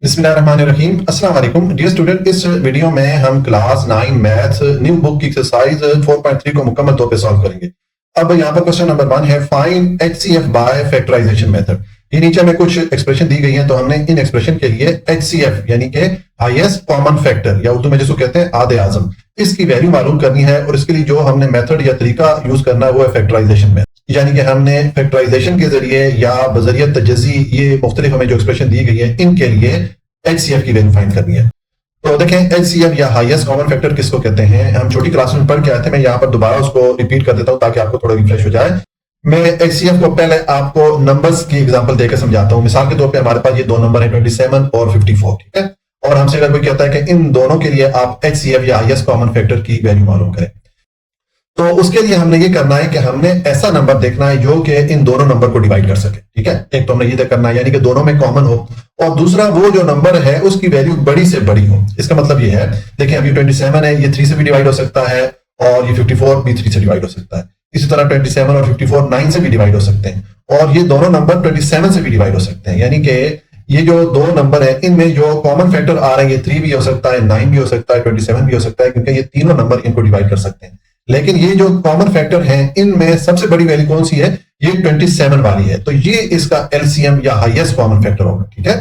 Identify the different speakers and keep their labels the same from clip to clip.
Speaker 1: बिस्मिल्लाहिर्रहमानिर्रहीम। अस्सलाम वालेकुम डियर स्टूडेंट। इस वीडियो में हम क्लास 9 मैथ्स न्यू बुक की एक्सरसाइज 4.3 को मुकम्मल तौर पे सॉल्व करेंगे। अब यहाँ पर क्वेश्चन नंबर 1 है, find HCF by factorisation method. ये नीचे में कुछ एक्सप्रेशन दी गई है, तो हमने इन एक्सप्रेशन के लिए एचसीएफ यानी कि हाईएस्ट कॉमन फैक्टर या उर्दू में जिसको कहते हैं आधे आजम, इसकी वैल्यू मालूम करनी है। और इसके लिए जो हमने मेथड या तरीका यूज करना है वो है फैक्टराइजेशन मेथड, यानी कि हमने फैक्टराइजेशन के जरिए या बजरिया तजज़ी ये मुख्तलिफ हमें जो एक्सप्रेशन दी गई है इनके लिए एचसीएफ की वैल्यू फाइंड करनी है। तो देखें, एचसीएफ या हाईएस्ट कॉमन फैक्टर किसको कहते हैं, हम छोटी क्लास में पढ़ के आए थे। मैं यहाँ पर दोबारा उसको रिपीट कर देता हूँ ताकि आपको थोड़ा रिफ्रेश हो जाए। मैं एचसीएफ को पहले आपको नंबर्स की एग्जांपल देकर समझाता हूँ। मिसाल के तौर पे हमारे पास ये दो नंबर है 27 और 54, ठीक है। और हमसे अगर कोई कहता है कि इन दोनों के लिए आप एचसीएफ या हाईएस्ट कॉमन फैक्टर की वैल्यू मालूम करें, तो उसके लिए हमने ये करना है कि हमने ऐसा नंबर देखना है जो कि इन दोनों नंबर को डिवाइड कर सके, ठीक है। एक तो हमने ये करना है यानी कि दोनों में कॉमन हो, और दूसरा वो जो नंबर है उसकी वैल्यू बड़ी से बड़ी हो। इसका मतलब ये है, देखिए अभी 27 है, ये 3 से भी डिवाइड हो सकता है, और ये 54 भी 3 से डिवाइड हो सकता है। इसी तरह 27 और 54 9 से भी डिवाइड हो सकते हैं, और ये दोनों नंबर 27 से भी डिवाइड हो सकते हैं। यानी कि ये जो दो नंबर है इनमें जो कॉमन फैक्टर आ रहे हैं, ये 3 भी हो सकता है, 9 भी हो सकता है, 27 भी हो सकता है, क्योंकि ये तीनों नंबर इनको डिवाइड कर सकते हैं। लेकिन ये जो कॉमन फैक्टर है इनमें सबसे बड़ी वैल्यू कौन सी है, ये 27 वाली है। तो ये इसका एलसीएम या हाईएस्ट कॉमन फैक्टर होगा, ठीक है।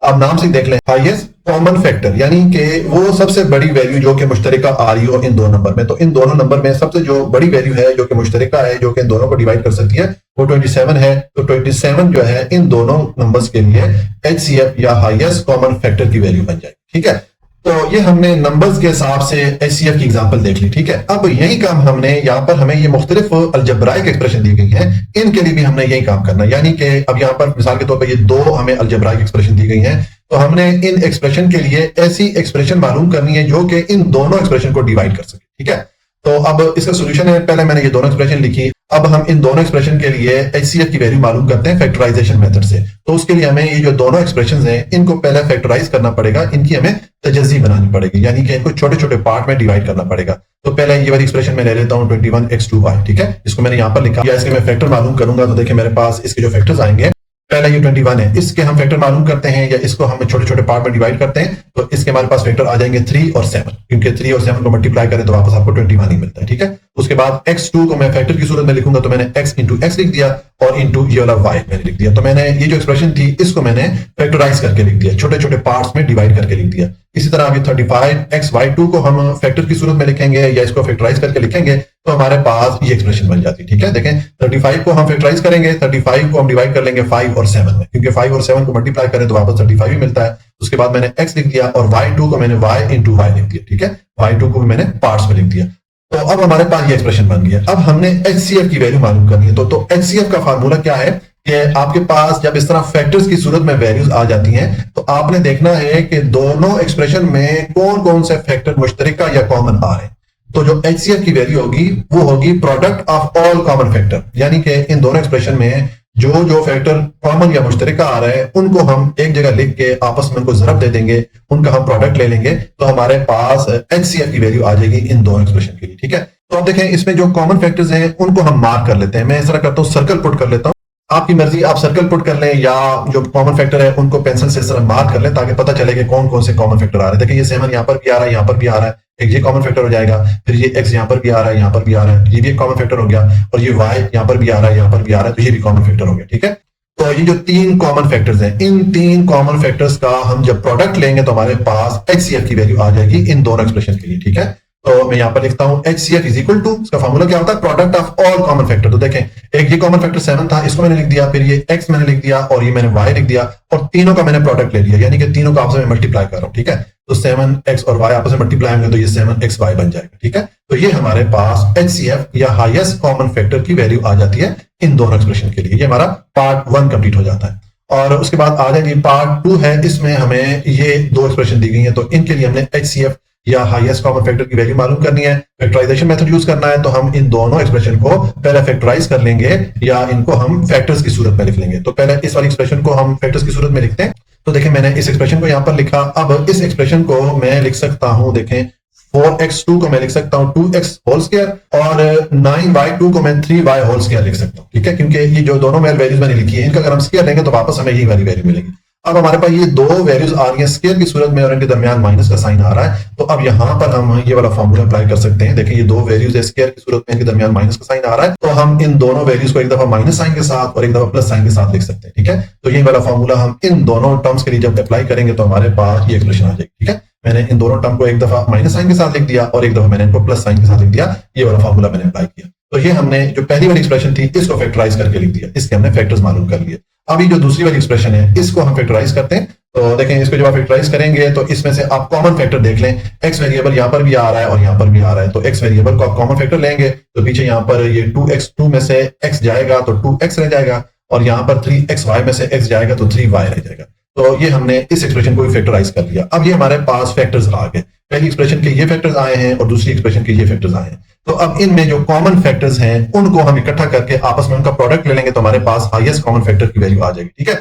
Speaker 1: अब नाम से देख लें, हाईएस्ट कॉमन फैक्टर यानी कि वो सबसे बड़ी वैल्यू जो कि मुश्तरका आ रही हो इन दोनों नंबर में। तो इन दोनों नंबर में सबसे जो बड़ी वैल्यू है जो कि मुश्तरका है, जो कि इन दोनों को डिवाइड कर सकती है, वो 27 है। तो 27 जो है इन दोनों नंबर्स के लिए एचसीएफ या हाईएस्ट कॉमन फैक्टर की वैल्यू बन जाएगी, ठीक है। तो ये हमने नंबर्स के हिसाब से एचसीएफ की एग्जांपल देख ली, ठीक है। अब यही काम हमने यहाँ पर, हमें ये मुख्तलिफ अलजब्राइक एक्सप्रेशन दी गई है, इनके लिए भी हमने यही काम करना है। यानी कि अब यहाँ पर मिसाल के तौर पर ये दो हमें अलजब्राइक एक्सप्रेशन दी गई हैं, तो हमने इन एक्सप्रेशन के लिए ऐसी एक्सप्रेशन मालूम करनी है जो कि इन दोनों एक्सप्रेशन को डिवाइड कर सके, ठीक है। तो अब इसका सोल्यूशन है, पहले मैंने ये दोनों एक्सप्रेशन लिखी। अब हम इन दोनों एक्सप्रेशन के लिए एचसीएफ की वैल्यू मालूम करते हैं फैक्टराइजेशन मेथड से। तो उसके लिए हमें ये जो दोनों एक्सप्रेशंस हैं इनको पहले फैक्टराइज करना पड़ेगा, इनकी हमें तजज़ी बनानी पड़ेगी, यानी कि इनको छोटे छोटे पार्ट में डिवाइड करना पड़ेगा। तो पहले ये वाली एक्सप्रेशन मैं ले लेता हूं 21x2y, ठीक है। इसको मैंने यहाँ पर लिखा, या इसके मैं फैक्टर मालूम करूंगा। तो देखिए मेरे पास इसके जो फैक्टर्स आएंगे, पहला ये 21 है, इसके हम फैक्टर मालूम करते हैं, या इसको हम छोटे छोटे पार्ट में डिवाइड करते हैं। तो इसके हमारे पास फैक्टर आ जाएंगे 3 और 7, क्योंकि 3 और 7 को मल्टीप्लाई करें तो वापस आपको 21 ही मिलता है, ठीक है। उसके बाद x2 को मैं फैक्टर की सूरत में लिखूंगा, तो मैंने x इंटू एक्स लिख दिया, और इंटू ये वाला y मैंने लिख दिया। तो मैंने ये जो एक्सप्रेशन थी इसको मैंने फैक्टराइज करके लिख दिया, छोटे छोटे पार्ट्स में डिवाइड करके लिख दिया। इसी तरह अभी 35xy2 को हम फैक्टर की सूरत में लिखेंगे या इसको फैक्टराइज करके लिखेंगे, तो हमारे पास ये एक्सप्रेशन बन जाती है, ठीक है। देखें 35 को हम फैक्टराइज करेंगे, 35 को हम डिवाइड कर लेंगे 5 और 7 में, क्योंकि 5 और 7 को मल्टीप्लाई करें तो वापस 35 ही मिलता है। उसके बाद मैंने x लिख दिया, और y2 को मैंने y इंटू y लिख दिया, ठीक है। y2 को भी मैंने पार्ट्स में लिख दिया। तो अब हमारे पास ये एक्सप्रेशन बन गया। अब हमने एचसीएफ की वैल्यू मालूम करनी है। तो एचसीएफ का फार्मूला क्या है कि आपके पास जब इस तरह फैक्टर्स की सूरत में वैल्यूज आ जाती हैं, तो आपने देखना है कि दोनों एक्सप्रेशन में कौन कौन से फैक्टर मुश्तरका या कॉमन आ रहे हैं। तो जो एचसीएफ की वैल्यू होगी वो होगी product of all common factor, यानी कि इन दोनों एक्सप्रेशन में जो जो फैक्टर कॉमन या मुश्तरका आ रहे हैं उनको हम एक जगह लिख के आपस में उनको ज़रब दे देंगे, उनका हम प्रोडक्ट ले लेंगे, तो हमारे पास एचसीएफ की वैल्यू आ जाएगी इन दोनों एक्सप्रेशन के लिए, ठीक है। तो अब देखें इसमें जो कॉमन फैक्टर्स हैं उनको हम मार्क कर लेते हैं। मैं इस तरह करता हूँ, सर्कल पुट कर लेता हूँ, आपकी मर्जी, आप सर्कल पुट कर लें या जो कॉमन फैक्टर है उनको पेंसिल से इस तरह मार्क कर लें ताकि पता चले कि कौन कौन से कॉमन फैक्टर आ रहे हैं। देखिए ये 7 यहाँ पर भी आ रहा है, यहाँ पर भी आ रहा है, एक ये कॉमन फैक्टर हो जाएगा। फिर ये x यहाँ पर भी आ रहा है, यहाँ पर भी आ रहा है, ये भी एक कॉमन फैक्टर हो गया। और ये y यहाँ पर भी आ रहा है, यहाँ पर भी आ रहा है, तो ये भी कॉमन फैक्टर हो गया, ठीक है। तो ये जो 3 कॉमन फैक्टर्स हैं, इन 3 कॉमन फैक्टर्स का हम जब प्रोडक्ट लेंगे तो हमारे पास एचसीएफ की वैल्यू आ जाएगी इन दोनों एक्सप्रेशन के लिए, ठीक है। तो मैं यहाँ पर लिखता हूँ HCF इज इक्वल टू, इसका फार्मूला क्या होता है, product of all common factor. तो देखें एक ये कॉमन फैक्टर 7 था, इसको मैंने लिख दिया, फिर ये x मैंने लिख दिया, और ये मैंने y लिख दिया, और तीनों का मैंने प्रोडक्ट ले लिया, यानी कि तीनों का आपस में मल्टीप्लाई कर रहा हूँ, ठीक है। तो 7x और y आपस में मल्टीप्लाई होंगे तो ये 7xy बन जाएगा, ठीक है। तो ये हमारे पास HCF या हाईएस्ट कॉमन फैक्टर की वैल्यू आ जाती है इन दोनों एक्सप्रेशन के लिए। ये हमारा पार्ट 1 कंप्लीट हो जाता है। और उसके बाद आ जाएगी पार्ट 2 है, इसमें हमें ये दो एक्सप्रेशन दी गई हैं, तो इनके लिए हमने HCF या हाईएस्ट कॉमन फैक्टर की वैल्यू मालूम करनी है, फैक्टराइजेशन मेथड यूज करना है। तो हम इन दोनों एक्सप्रेशन को पहले फैक्टराइज कर लेंगे या इनको हम फैक्टर्स की सूरत में लिख लेंगे। तो पहले इस वाली एक्सप्रेशन को हम फैक्टर्स की सूरत में लिखते हैं। तो देखें मैंने इस एक्सप्रेशन को यहाँ पर लिखा। अब इस एक्सप्रेशन को मैं लिख सकता हूं, देखें 4x2 को मैं लिख सकता हूं 2x होल स्क्वायर, और 9y2 को मैं 3y होल स्क्वायर लिख सकता हूं, ठीक है। क्योंकि ये जो दोनों वैल्यूज मैंने लिखी है इनका अगर हम स्क्वायर लेंगे तो वापस हमें यही वाली वैल्यू मिलेगी। अब हमारे पास ये दो वैल्यूज आ रही हैं स्केयर की सूरत में और इनके दरमियान माइनस का साइन आ रहा है, तो अब यहाँ पर हम ये वाला फॉर्मूला अप्लाई कर सकते हैं। देखिए ये दो वैल्यूज है स्केयर की सूरत में, इनके दरमियान माइनस का साइन आ रहा है, तो हम इन दोनों वैल्यूज को एक दफा माइनस साइन के साथ और एक दफा प्लस साइन के साथ लिख सकते हैं। ठीक है, तो ये वाला फॉर्मूला हम इन दोनों टर्म्स के लिए जब अप्लाई करेंगे तो हमारे पास ये एक्सप्रेशन आ जाएगी। ठीक है, मैंने इन दोनों टर्म को एक दफा माइनस साइन के साथ लिख दिया और एक दफा मैंने इनको प्लस साइन के साथ लिख दिया, ये वाला फॉर्मूला मैंने अप्लाई किया। तो ये हमने जो पहली वाली एक्सप्रेशन थी इसको फैक्टराइज करके लिख दिया, इसके हमने फैक्टर्स मालूम कर लिए। अभी जो दूसरी वाली एक्सप्रेशन है इसको हम फैक्टराइज करते हैं। तो देखें इसको जब आप फैक्टराइज करेंगे तो इसमें से आप कॉमन फैक्टर देख लें, एक्स वेरिएबल यहाँ पर भी आ रहा है और यहाँ पर भी आ रहा है, तो एक्स वेरिएबल को आप कॉमन फैक्टर लेंगे तो पीछे यहाँ पर ये 2x2 में से x जाएगा तो 2x रह जाएगा और यहाँ पर 3xy में से x जाएगा तो 3y रह जाएगा। तो ये हमने इस एक्सप्रेशन को भी फैक्टराइज कर लिया। अब ये हमारे पास फैक्टर्स आ गए, पहली एक्सप्रेशन के ये फैक्टर्स आए हैं और दूसरी एक्सप्रेशन के ये फैक्टर्स आए हैं। तो अब इनमें जो कॉमन फैक्टर्स हैं उनको हम इकट्ठा करके आपस में उनका प्रोडक्ट ले लेंगे तो हमारे पास हाईएस्ट कॉमन फैक्टर की वैल्यू आ जाएगी। ठीक है,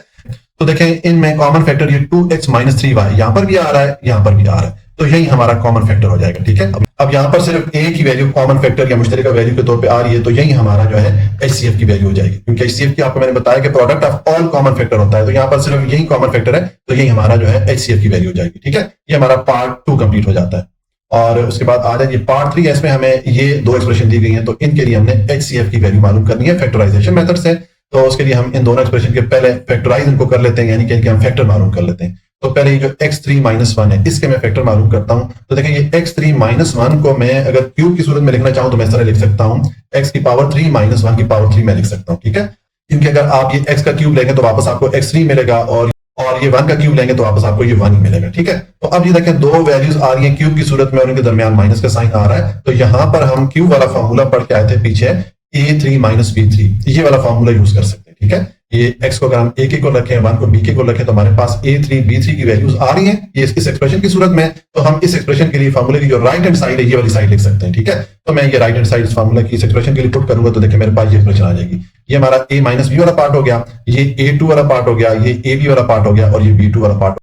Speaker 1: तो देखें इनमें कॉमन फैक्टर ये 2x माइनस 3y यहाँ पर भी आ रहा है, यहाँ पर भी आ रहा है, तो यही हमारा कॉमन फैक्टर हो जाएगा। ठीक है, अब यहाँ पर सिर्फ एक ही वैल्यू कॉमन फैक्टर या मुश्तरका वैल्यू के तौर पे आ रही है, तो यही हमारा जो है HCF की वैल्यू हो जाएगी, क्योंकि HCF की आपको मैंने बताया कि product of all common factor होता है, तो यहाँ पर सिर्फ यही कॉमन फैक्टर है, तो यही हमारा जो है HCF की वैल्यू हो जाएगी। ठीक है, ये हमारा पार्ट 2 कंप्लीट हो जाता है और उसके बाद आ जाए पार्ट 3। इसमें हमें ये दो एक्सप्रेशन दी गई हैं, तो इनके लिए हमने HCF की वैल्यू मालूम करनी है फैक्टराइजेशन मेथड से। तो उसके लिए हम इन दोनों एक्सप्रेशन के पहले फैक्टराइज इनको कर लेते हैं, यानी कि इनके हम फैक्टर मालूम कर लेते हैं। तो पहले ये जो x3 माइनस 1 है इसके मैं फैक्टर मालूम करता हूं। तो देखें ये x3 माइनस 1 को मैं अगर क्यूब की सूरत में लिखना चाहूं तो मैं इस तरह लिख सकता हूं, x की पावर 3 माइनस 1 की पावर 3 मैं लिख सकता हूं। ठीक है, क्योंकि अगर आप ये x का क्यूब लेंगे तो वापस आपको x3 मिलेगा और ये 1 का क्यूब लेंगे तो वापस आपको ये 1 ही मिलेगा। ठीक है, तो अब ये देखें दो वैल्यूज आ रही हैं क्यूब की सूरत में और उनके दरमियान माइनस का साइन आ रहा है, तो यहां पर हम क्यूब वाला फॉर्मूला पढ़ के आए थे पीछे, a3 माइनस b3, ये वाला फॉर्मूला यूज कर सकते हैं। ठीक है, ये x को अगर हम a के को रखें 1 को b के को रखें तो हमारे पास a3 b3 की वैल्यूज आ रही हैं ये इस एक्सप्रेशन की सूरत में। तो हम इस एक्सप्रेशन के लिए फॉर्मूले की जो राइट हैंड साइड है ये वाली साइड लिख सकते हैं। ठीक है, तो मैं ये राइट हैंड साइड इस फॉर्मूला की इस एक्सप्रेशन के लिए पुट करूंगा तो देखिए मेरे पास ये एक्सप्रेशन आ जाएगी। ये हमारा a माइनस b वाला पार्ट हो गया, ये a2 वाला पार्ट हो गया, ये ab वाला पार्ट हो गया और ये b2 वाला पार्ट।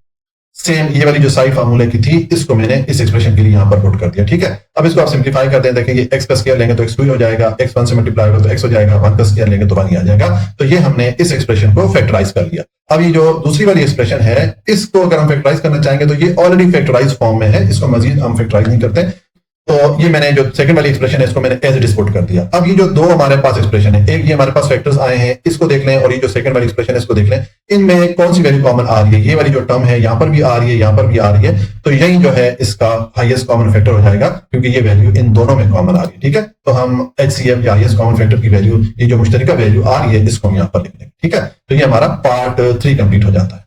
Speaker 1: सेम ये वाली जो साइड फार्मूले की थी इसको मैंने इस एक्सप्रेशन के लिए यहां पर पुट कर दिया। ठीक है, अब इसको आप सिंपलीफाई करते हैं, देखें ये x का स्क्वायर लेंगे तो x2 हो जाएगा, x 1 से मल्टीप्लाई होगा तो x हो जाएगा, 1 का स्क्वायर लेंगे तो 1 ही आ जाएगा। तो ये हमने इस एक्सप्रेशन को फैक्टराइज कर लिया। अब ये जो दूसरी वाली एक्सप्रेशन है इसको अगर हम फैक्टराइज करना चाहेंगे तो ये ऑलरेडी फैक्टराइज फॉर्म में है, इसको मजीद हम फैक्टराइज नहीं करते। तो ये मैंने जो सेकंड वाली एक्सप्रेशन है इसको मैंने एज इट इज पुट कर दिया। अब ये जो दो हमारे पास एक्सप्रेशन है, एक ये हमारे पास फैक्टर्स आए हैं इसको देख लें और ये जो सेकंड वाली एक्सप्रेशन है इसको देख लें, इनमें कौन सी वैल्यू कॉमन आ रही है। ये वाली जो टर्म है यहाँ पर भी आ रही है, यहाँ पर भी आ रही है, तो यही जो है इसका हाईएस्ट कॉमन फैक्टर हो जाएगा क्योंकि ये वैल्यू इन दोनों में कॉमन आ रही है। ठीक है, तो हम HCF या हाईएस्ट कॉमन फैक्टर की वैल्यू, ये जो मुश्तरका वैल्यू आ रही है इसको हम यहाँ पर लिख लेंगे। ठीक है, तो ये हमारा पार्ट 3 कंप्लीट हो जाता है।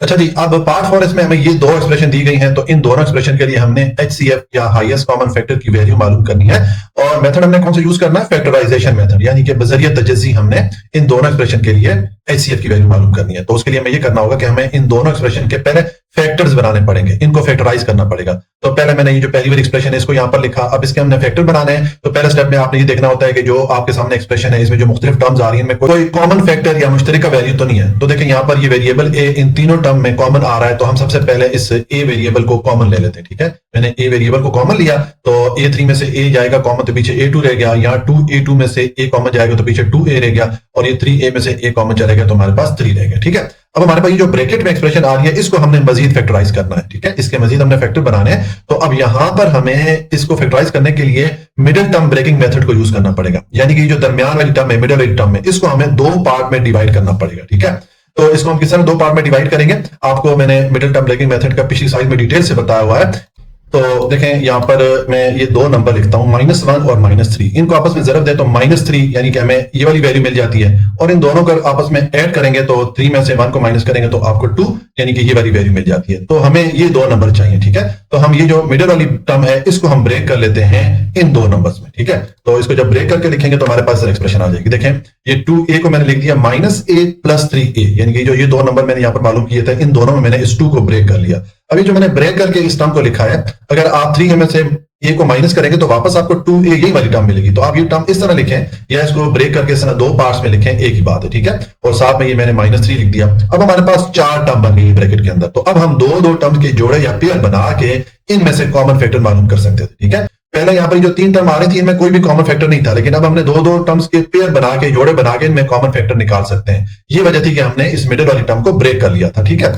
Speaker 1: अच्छा जी, अब पार्ट 4 इसमें हमें ये दो एक्सप्रेशन दी गई हैं, तो इन दोनों एक्सप्रेशन के लिए हमने HCF या हाईएस्ट कॉमन फैक्टर की वैल्यू मालूम करनी है और मेथड हमने कौन सा यूज करना है, फैक्टराइजेशन मेथड, यानी कि बजरिया तजज़ी हमने इन दोनों एक्सप्रेशन के लिए HCF की वैल्यू मालूम करनी है। तो उसके लिए हमें ये करना होगा कि हमें इन दोनों एक्सप्रेशन के पहले फैक्टर्स बनाने पड़ेंगे, इनको फैक्टराइज करना पड़ेगा। तो पहले मैंने ये जो पहली वाली एक्सप्रेशन है इसको यहाँ पर लिखा, अब इसके हमने फैक्टर बनाने हैं। तो पहले स्टेप में आपने ये देखना होता है कि जो आपके सामने एक्सप्रेशन है इसमें जो मुख्तलिफ टर्म्स आ रही है इनमें कोई कॉमन फैक्टर या मुश्तरका वैल्यू तो नहीं है। तो देखिए यहाँ पर ये वेरिएबल a इन तीनों टर्म में कॉमन आ रहा है, तो हम सबसे पहले इस a वेरिएबल को कॉमन ले लेते हैं। ठीक है, मैंने a वेरिएबल को कॉमन लिया तो a3 में से a जाएगा कॉमन तो पीछे a2 रह गया, यहाँ 2a2 में से a कॉमन जाएगा तो पीछे 2a रह गया और ये 3a में से a कॉमन चलेगा तो हमारे पास 3 रह गया। ठीक है, अब हमारे पास ये जो ब्रैकेट में एक्सप्रेशन आ रही है इसको हमने मजीद फैक्टराइज करना है। ठीक है, इसके मजीद हमने फैक्टर बनाने हैं, तो अब यहां पर हमें इसको फैक्टराइज करने के लिए मिडिल टर्म ब्रेकिंग मेथड को यूज करना पड़ेगा, यानी कि जो दरमियान वाली टर्म है, मिडिल वाली टर्म है, इसको हमें दो पार्ट में डिवाइड करना पड़ेगा। ठीक है, तो इसको हम किस तरह दो पार्ट में डिवाइड करेंगे, आपको मैंने मिडिल टर्म ब्रेकिंग मेथड का पिछली स्लाइड में डिटेल से बताया हुआ है। तो देखें यहाँ पर मैं ये दो नंबर लिखता हूं, -1 और -3, इनको आपस में ज़रब दे तो -3 यानी कि हमें ये वाली वैल्यू मिल जाती है और इन दोनों को आपस में ऐड करेंगे तो 3 में से 1 को माइनस करेंगे तो आपको 2 यानी कि ये वाली वैल्यू मिल जाती है। तो हमें ये दो नंबर चाहिए। ठीक है, तो हम ये जो मिडिल वाली टर्म है इसको हम ब्रेक कर लेते हैं इन दो नंबर्स में। ठीक है, तो इसको जब ब्रेक करके लिखेंगे तो हमारे पास एक्सप्रेशन आ जाएगी। देखें ये 2a को मैंने लिख दिया -a + 3a, यानी कि जो ये दो नंबर मैंने यहाँ पर मालूम किए थे इन दोनों में मैंने इस 2 को ब्रेक कर लिया। अभी जो मैंने ब्रेक करके इस टर्म को लिखा है, अगर आप 3 में से a को माइनस करेंगे तो वापस आपको 2a यही वाली टर्म मिलेगी। तो आप ये टर्म इस तरह लिखें या इसको ब्रेक करके इस तरह दो पार्ट्स में लिखें, एक ही बात है। ठीक है, और साथ में ये मैंने -3 लिख दिया। अब हमारे पास 4 टर्म बन गई ब्रैकेट के अंदर, तो अब हम दो टर्म के जोड़े या पेयर बना के इनमें से कॉमन फैक्टर मालूम कर सकते थे। ठीक है, पहले यहाँ पर जो 3 टर्म आ रही थी इनमें कोई भी कॉमन फैक्टर नहीं था, लेकिन अब हमने दो दो टर्म्स के पेयर बना के जोड़े बना के इनमें कॉमन फैक्टर निकाल सकते हैं। ये वजह थी कि हमने इस मिडिल वाली टर्म को ब्रेक कर लिया था, ठीक है।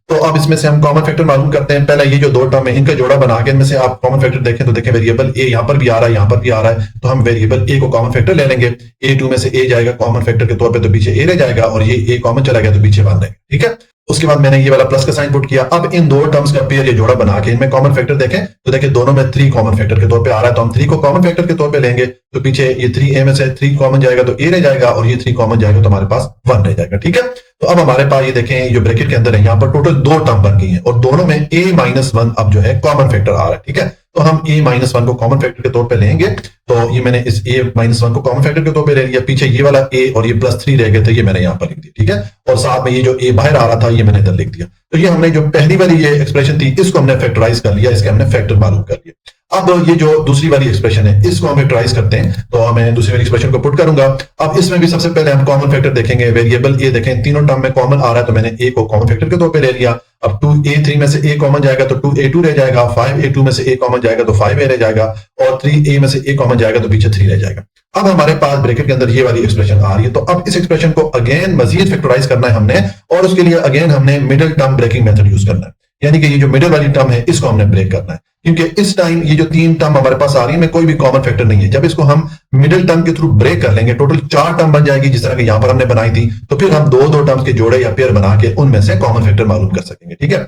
Speaker 1: तो अब इसमें से हम कॉमन फैक्टर मालूम करते हैं। पहले ये जो दो टर्म है इनका जोड़ा बना के इनमें से आप कॉमन फैक्टर देखें तो देखें वेरिएबल ए यहाँ पर भी आ रहा है, यहाँ पर भी आ रहा है, तो हम वेरिएबल ए को कॉमन फैक्टर ले लेंगे। A2 में से ए जाएगा कॉमन फैक्टर के तौर पे, तो पीछे ए रह जाएगा, और ये ए कॉमन चला गया तो पीछे 1 रहेगा, ठीक है। उसके बाद मैंने ये वाला प्लस का साइन पुट किया। अब इन दो टर्म्स का पेयर ये जोड़ा बना के इनमें कॉमन फैक्टर देखें तो देखें दोनों में 3 कॉमन फैक्टर के तौर पे आ रहा है, तो हम 3 को कॉमन फैक्टर के तौर पे लेंगे, तो पीछे ये 3a में से 3 कॉमन जाएगा तो a रह जाएगा, और ये 3 कॉमन जाएगा तो हमारे पास 1 रह जाएगा, ठीक है। तो अब हमारे पास ये देखें जो ब्रैकेट के अंदर है यहाँ पर टोटल 2 टर्म बन गई है, और दोनों में a-1 अब जो है कॉमन फैक्टर आ रहा है, ठीक है। तो हम a-1 को कॉमन फैक्टर के तौर पे लेंगे, तो ये मैंने इस a-1 को कॉमन फैक्टर के तौर पे ले लिया। पीछे ये वाला a और ये +3 रह गए थे, ये मैंने यहाँ पर लिख दिया, ठीक है। और साथ में ये जो a बाहर आ रहा था ये मैंने इधर लिख दिया। तो ये हमने जो पहली वाली ये एक्सप्रेशन थी इसको हमने फैक्टराइज कर लिया, इसके हमने फैक्टर मालूम कर लिया। अब ये जो दूसरी वाली एक्सप्रेशन है इसको हम फैक्टराइज करते हैं, तो मैं दूसरी वाली एक्सप्रेशन को पुट करूंगा। अब इसमें भी सबसे पहले हम कॉमन फैक्टर देखेंगे। वेरिएबल ए देखें तीनों टर्म में कॉमन आ रहा है, तो मैंने ए को कॉमन फैक्टर के तौर पे ले लिया। अब 2a3 में से a कॉमन जाएगा तो 2a2 रह जाएगा, 5a2 में से a कॉमन जाएगा तो 5a रह जाएगा, और 3a में से a कॉमन जाएगा तो पीछे 3 रह जाएगा। अब हमारे पास ब्रैकेट के अंदर ये वाली एक्सप्रेशन आ रही है, तो अब इस एक्सप्रेशन को अगेन मजीद फैक्टराइज करना है हमने, और उसके लिए अगेन हमने middle term breaking method use करना है, यानी कि ये जो मिडिल वाली टर्म है इसको हमने ब्रेक करना है, क्योंकि इस टाइम ये जो 3 टर्म हमारे पास आ रही है में कोई भी कॉमन फैक्टर नहीं है। जब इसको हम मिडिल टर्म के थ्रू ब्रेक कर लेंगे टोटल 4 टर्म बन जाएगी जिस तरह की यहां पर हमने बनाई थी, तो फिर हम दो दो टर्म्स के जोड़े या पेयर बना के उनमें से कॉमन फैक्टर मालूम कर सकेंगे, ठीक है।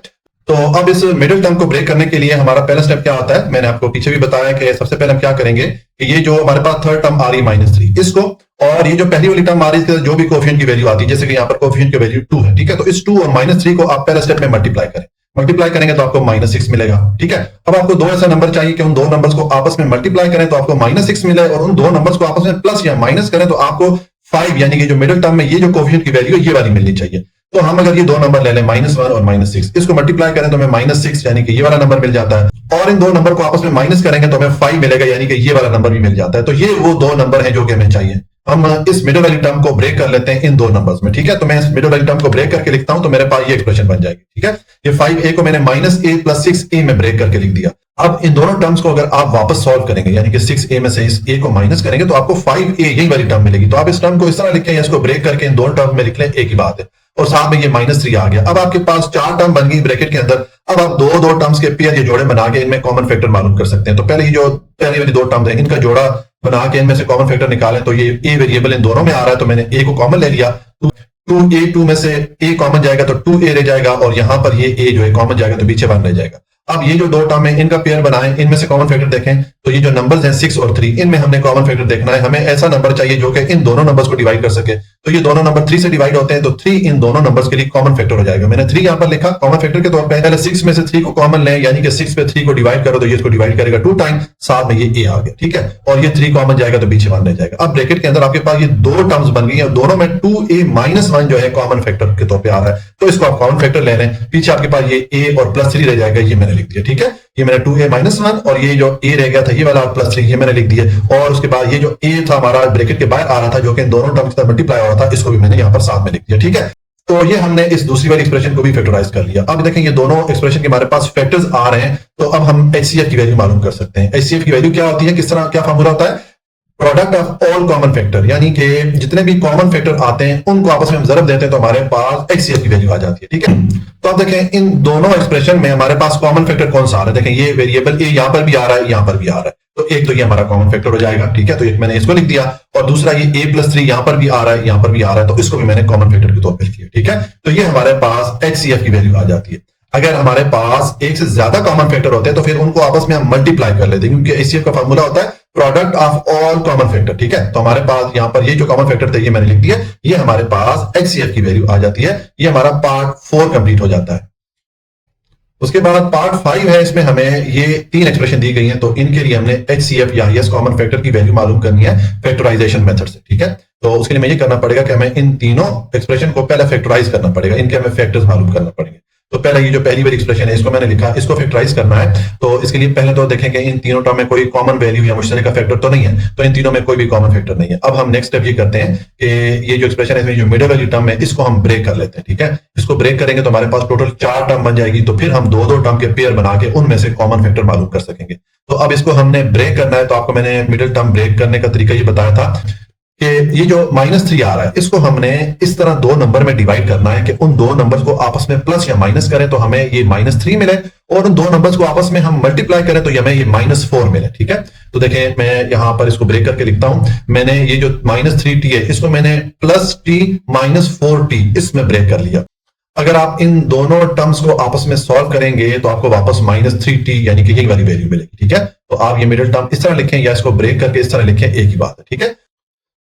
Speaker 1: तो अब इस मिडिल टर्म को ब्रेक करने के लिए हमारा पहला स्टेप क्या आता है, मैंने आपको पीछे भी बताया कि सबसे पहले हम क्या करेंगे कि ये जो हमारे पास थर्ड टर्म आ रही है -3 इसको, और ये जो पहली वाली टर्म आ रही है जो भी कोफिशिएंट की वैल्यू आती है, जैसे कि यहाँ पर कोफिशिएंट की वैल्यू 2 है, ठीक है। तो इस 2 और -3 को आप पहले स्टेप में मल्टीप्लाई करें, मल्टीप्लाई करेंगे तो आपको -6 मिलेगा, ठीक है। अब आपको दो ऐसा नंबर चाहिए कि उन दो नंबर्स को आपस में मल्टीप्लाई करें तो आपको -6 मिले, और उन दो नंबर्स को आपस में प्लस या माइनस करें तो आपको 5 यानी कि जो मिडिल टर्म में ये जो कोफिशिएंट की वैल्यू है ये वाली मिलनी चाहिए। तो हम अगर ये दो नंबर ले लें -1 और -6, इसको मल्टीप्लाई करें तो हमें -6 यानी कि ये वाला नंबर मिल जाता है, और इन दो नंबर को आपस में माइनस करेंगे तो हमें 5 मिलेगा यानी कि ये वाला नंबर भी मिल जाता है। तो ये वो दो नंबर है जो कि हमें चाहिए। हम इस मिडिल वाली टर्म को ब्रेक कर लेते हैं इन दो नंबर्स में, ठीक है। तो मैं इस मिडिल वाली टर्म को ब्रेक करके लिखता हूं तो मेरे पास ये एक्सप्रेशन बन जाएगी, ठीक है। ये 5a को मैंने -a + 6a में ब्रेक करके लिख दिया। अब इन दोनों टर्म्स को अगर आप वापस सॉल्व करेंगे यानी कि 6a में से इस a को माइनस करेंगे तो आपको 5a यही वाली टर्म मिलेगी। तो आप इस टर्म को इस तरह लिखें या इसको ब्रेक करके इन दोनों टर्म में लिख लें, एक ही बात है। और साथ में ये -3 आ गया। अब आपके पास 4 टर्म बन गई ब्रैकेट के अंदर। अब आप दो दो टर्म्स के पेयर ये जोड़े बना के इनमें कॉमन फैक्टर मालूम कर सकते हैं। तो पहले ये जो पहली वाली दो टर्म्स है इनका जोड़ा बना के इनमें से कॉमन फैक्टर निकालें, तो ये a वेरिएबल इन दोनों में आ रहा है तो मैंने a को कॉमन ले लिया। 2a2 में से a कॉमन जाएगा तो 2a रह जाएगा, और यहां पर ये a जो है कॉमन जाएगा तो पीछे 1 रह जाएगा। अब ये जो दो टर्म है इनका पेयर बनाएं, इनमें से कॉमन फैक्टर देखें, तो ये जो नंबर्स हैं 6 और 3 इनमें हमने कॉमन फैक्टर देखना है। हमें ऐसा नंबर चाहिए जो कि इन दोनों नंबर्स को डिवाइड कर सके। तो ये दोनों नंबर 3 से डिवाइड होते हैं, तो 3 इन दोनों नंबर्स के लिए कॉमन फैक्टर हो जाएगा। मैंने 3 यहां पर लिखा कॉमन फैक्टर के तौर पे। पहले 6 में से 3 को कॉमन लें, यानी कि 6 पे 3 को डिवाइड करो तो ये इसको डिवाइड करेगा 2 टाइम, साथ में ये a आ गया, ठीक है। और ये 3 कॉमन जाएगा तो पीछे 1 रह जाएगा। अब ब्रैकेट के अंदर आपके पास ये दो टर्म्स बन गई हैं, दोनों में 2a-1 जो है कॉमन फैक्टर के तौर पे आ रहा है, तो इसको आप कॉमन फैक्टर ले लें। पीछे आपके पास ये a और +3 रह जाएगा, ये मैंने लिख दिया, ठीक है। ये मैंने 2a-1 और ये जो a रह गया था ये वाला +3 ये मैंने लिख दिया। और उसके बाद ये जो a था हमारा ब्रैकेट के बाहर आ रहा था जो कि इन दोनों टर्म्स का मल्टीप्लाई हो रहा था, इसको भी मैंने यहाँ पर साथ में लिख दिया, ठीक है। तो ये हमने इस दूसरी वाली एक्सप्रेशन को भी फैक्टराइज कर लिया। अब देखें ये दोनों एक्सप्रेशन के हमारे पास फैक्टर्स आ रहे हैं, तो अब हम HCF की वैल्यू मालूम कर सकते हैं। HCF की वैल्यू क्या होती है, किस तरह क्या फार्मूला होता है, product of all common factor, यानी कि जितने भी कॉमन फैक्टर आते हैं उनको आपस में हम ज़रब देते हैं तो हमारे पास HCF की वैल्यू आ जाती है, ठीक है। तो आप देखें इन दोनों एक्सप्रेशन में हमारे पास कॉमन फैक्टर कौन सा आ रहा है। देखें ये वेरिएबल a यहां पर भी आ रहा है, यहां पर भी आ रहा है, तो एक तो ये हमारा कॉमन फैक्टर हो जाएगा, ठीक है। तो एक मैंने इसको लिख दिया, और दूसरा ये a+3 यहां पर भी आ रहा है, यहां पर भी आ रहा है, तो इसको भी मैंने कॉमन फैक्टर के तौर पर लिख दिया, ठीक है। तो ये हमारे पास HCF की वैल्यू आ जाती है। अगर हमारे पास एक से ज्यादा कॉमन फैक्टर होते हैं तो फिर उनको आपस में हम मल्टीप्लाई कर लेते हैं, क्योंकि HCF का फार्मूला होता है product of all common factor, ठीक है। तो हमारे पास यहाँ पर ये जो कॉमन फैक्टर थे ये मैंने लिख दिया, ये हमारे पास HCF की वैल्यू आ जाती है। ये हमारा पार्ट 4 कंप्लीट हो जाता है। उसके बाद पार्ट 5 है, इसमें हमें ये 3 एक्सप्रेशन दी गई हैं, तो इनके लिए हमने HCF या हाईएस्ट कॉमन फैक्टर की वैल्यू मालूम करनी है फैक्टराइजेशन मेथड से, ठीक है। तो उसके लिए हमें ये करना पड़ेगा कि हमें इन तीनों एक्सप्रेशन को पहले फैक्टराइज करना पड़ेगा, इनके हमें फैक्टर्स मालूम करना पड़ेंगे। तो पहले ये जो पहली वाली एक्सप्रेशन है इसको मैंने लिखा, इसको फैक्टराइज करना है। तो इसके लिए पहले तो देखेंगे इन तीनों टर्म में कोई कॉमन वैल्यू या मुश्तरका फैक्टर तो नहीं है, तो इन तीनों में कोई भी कॉमन फैक्टर नहीं है। अब हम नेक्स्ट स्टेप ये करते हैं कि ये जो एक्सप्रेशन है इसमें जो मिडिल वाली टर्म है इसको हम ब्रेक कर लेते हैं, ठीक है। इसको ब्रेक करेंगे तो हमारे पास टोटल 4 टर्म बन जाएगी, तो फिर हम दो दो टर्म के पेयर बना के उनमें से कॉमन फैक्टर मालूम कर सकेंगे। तो अब इसको हमने ब्रेक करना है, तो आपको मैंने मिडिल टर्म ब्रेक करने का तरीका ये बताया था कि ये जो -3 आ रहा है इसको हमने इस तरह दो नंबर में डिवाइड करना है कि उन दो नंबर्स को आपस में प्लस या माइनस करें तो हमें ये -3 मिले, और उन दो नंबर्स को आपस में हम मल्टीप्लाई करें तो हमें ये -4 मिले, ठीक है। तो देखें मैं यहां पर इसको ब्रेक करके लिखता हूं, मैंने ये जो -3t है इसको मैंने +t -4t इसमें ब्रेक कर लिया। अगर आप इन दोनों टर्म्स को आपस में सॉल्व करेंगे तो आपको वापस -3t यानी कि यही वाली वैल्यू मिलेगी, ठीक है। तो आप ये मिडिल टर्म इस तरह लिखें या इसको ब्रेक करके इस तरह लिखें, एक ही बात है, ठीक है।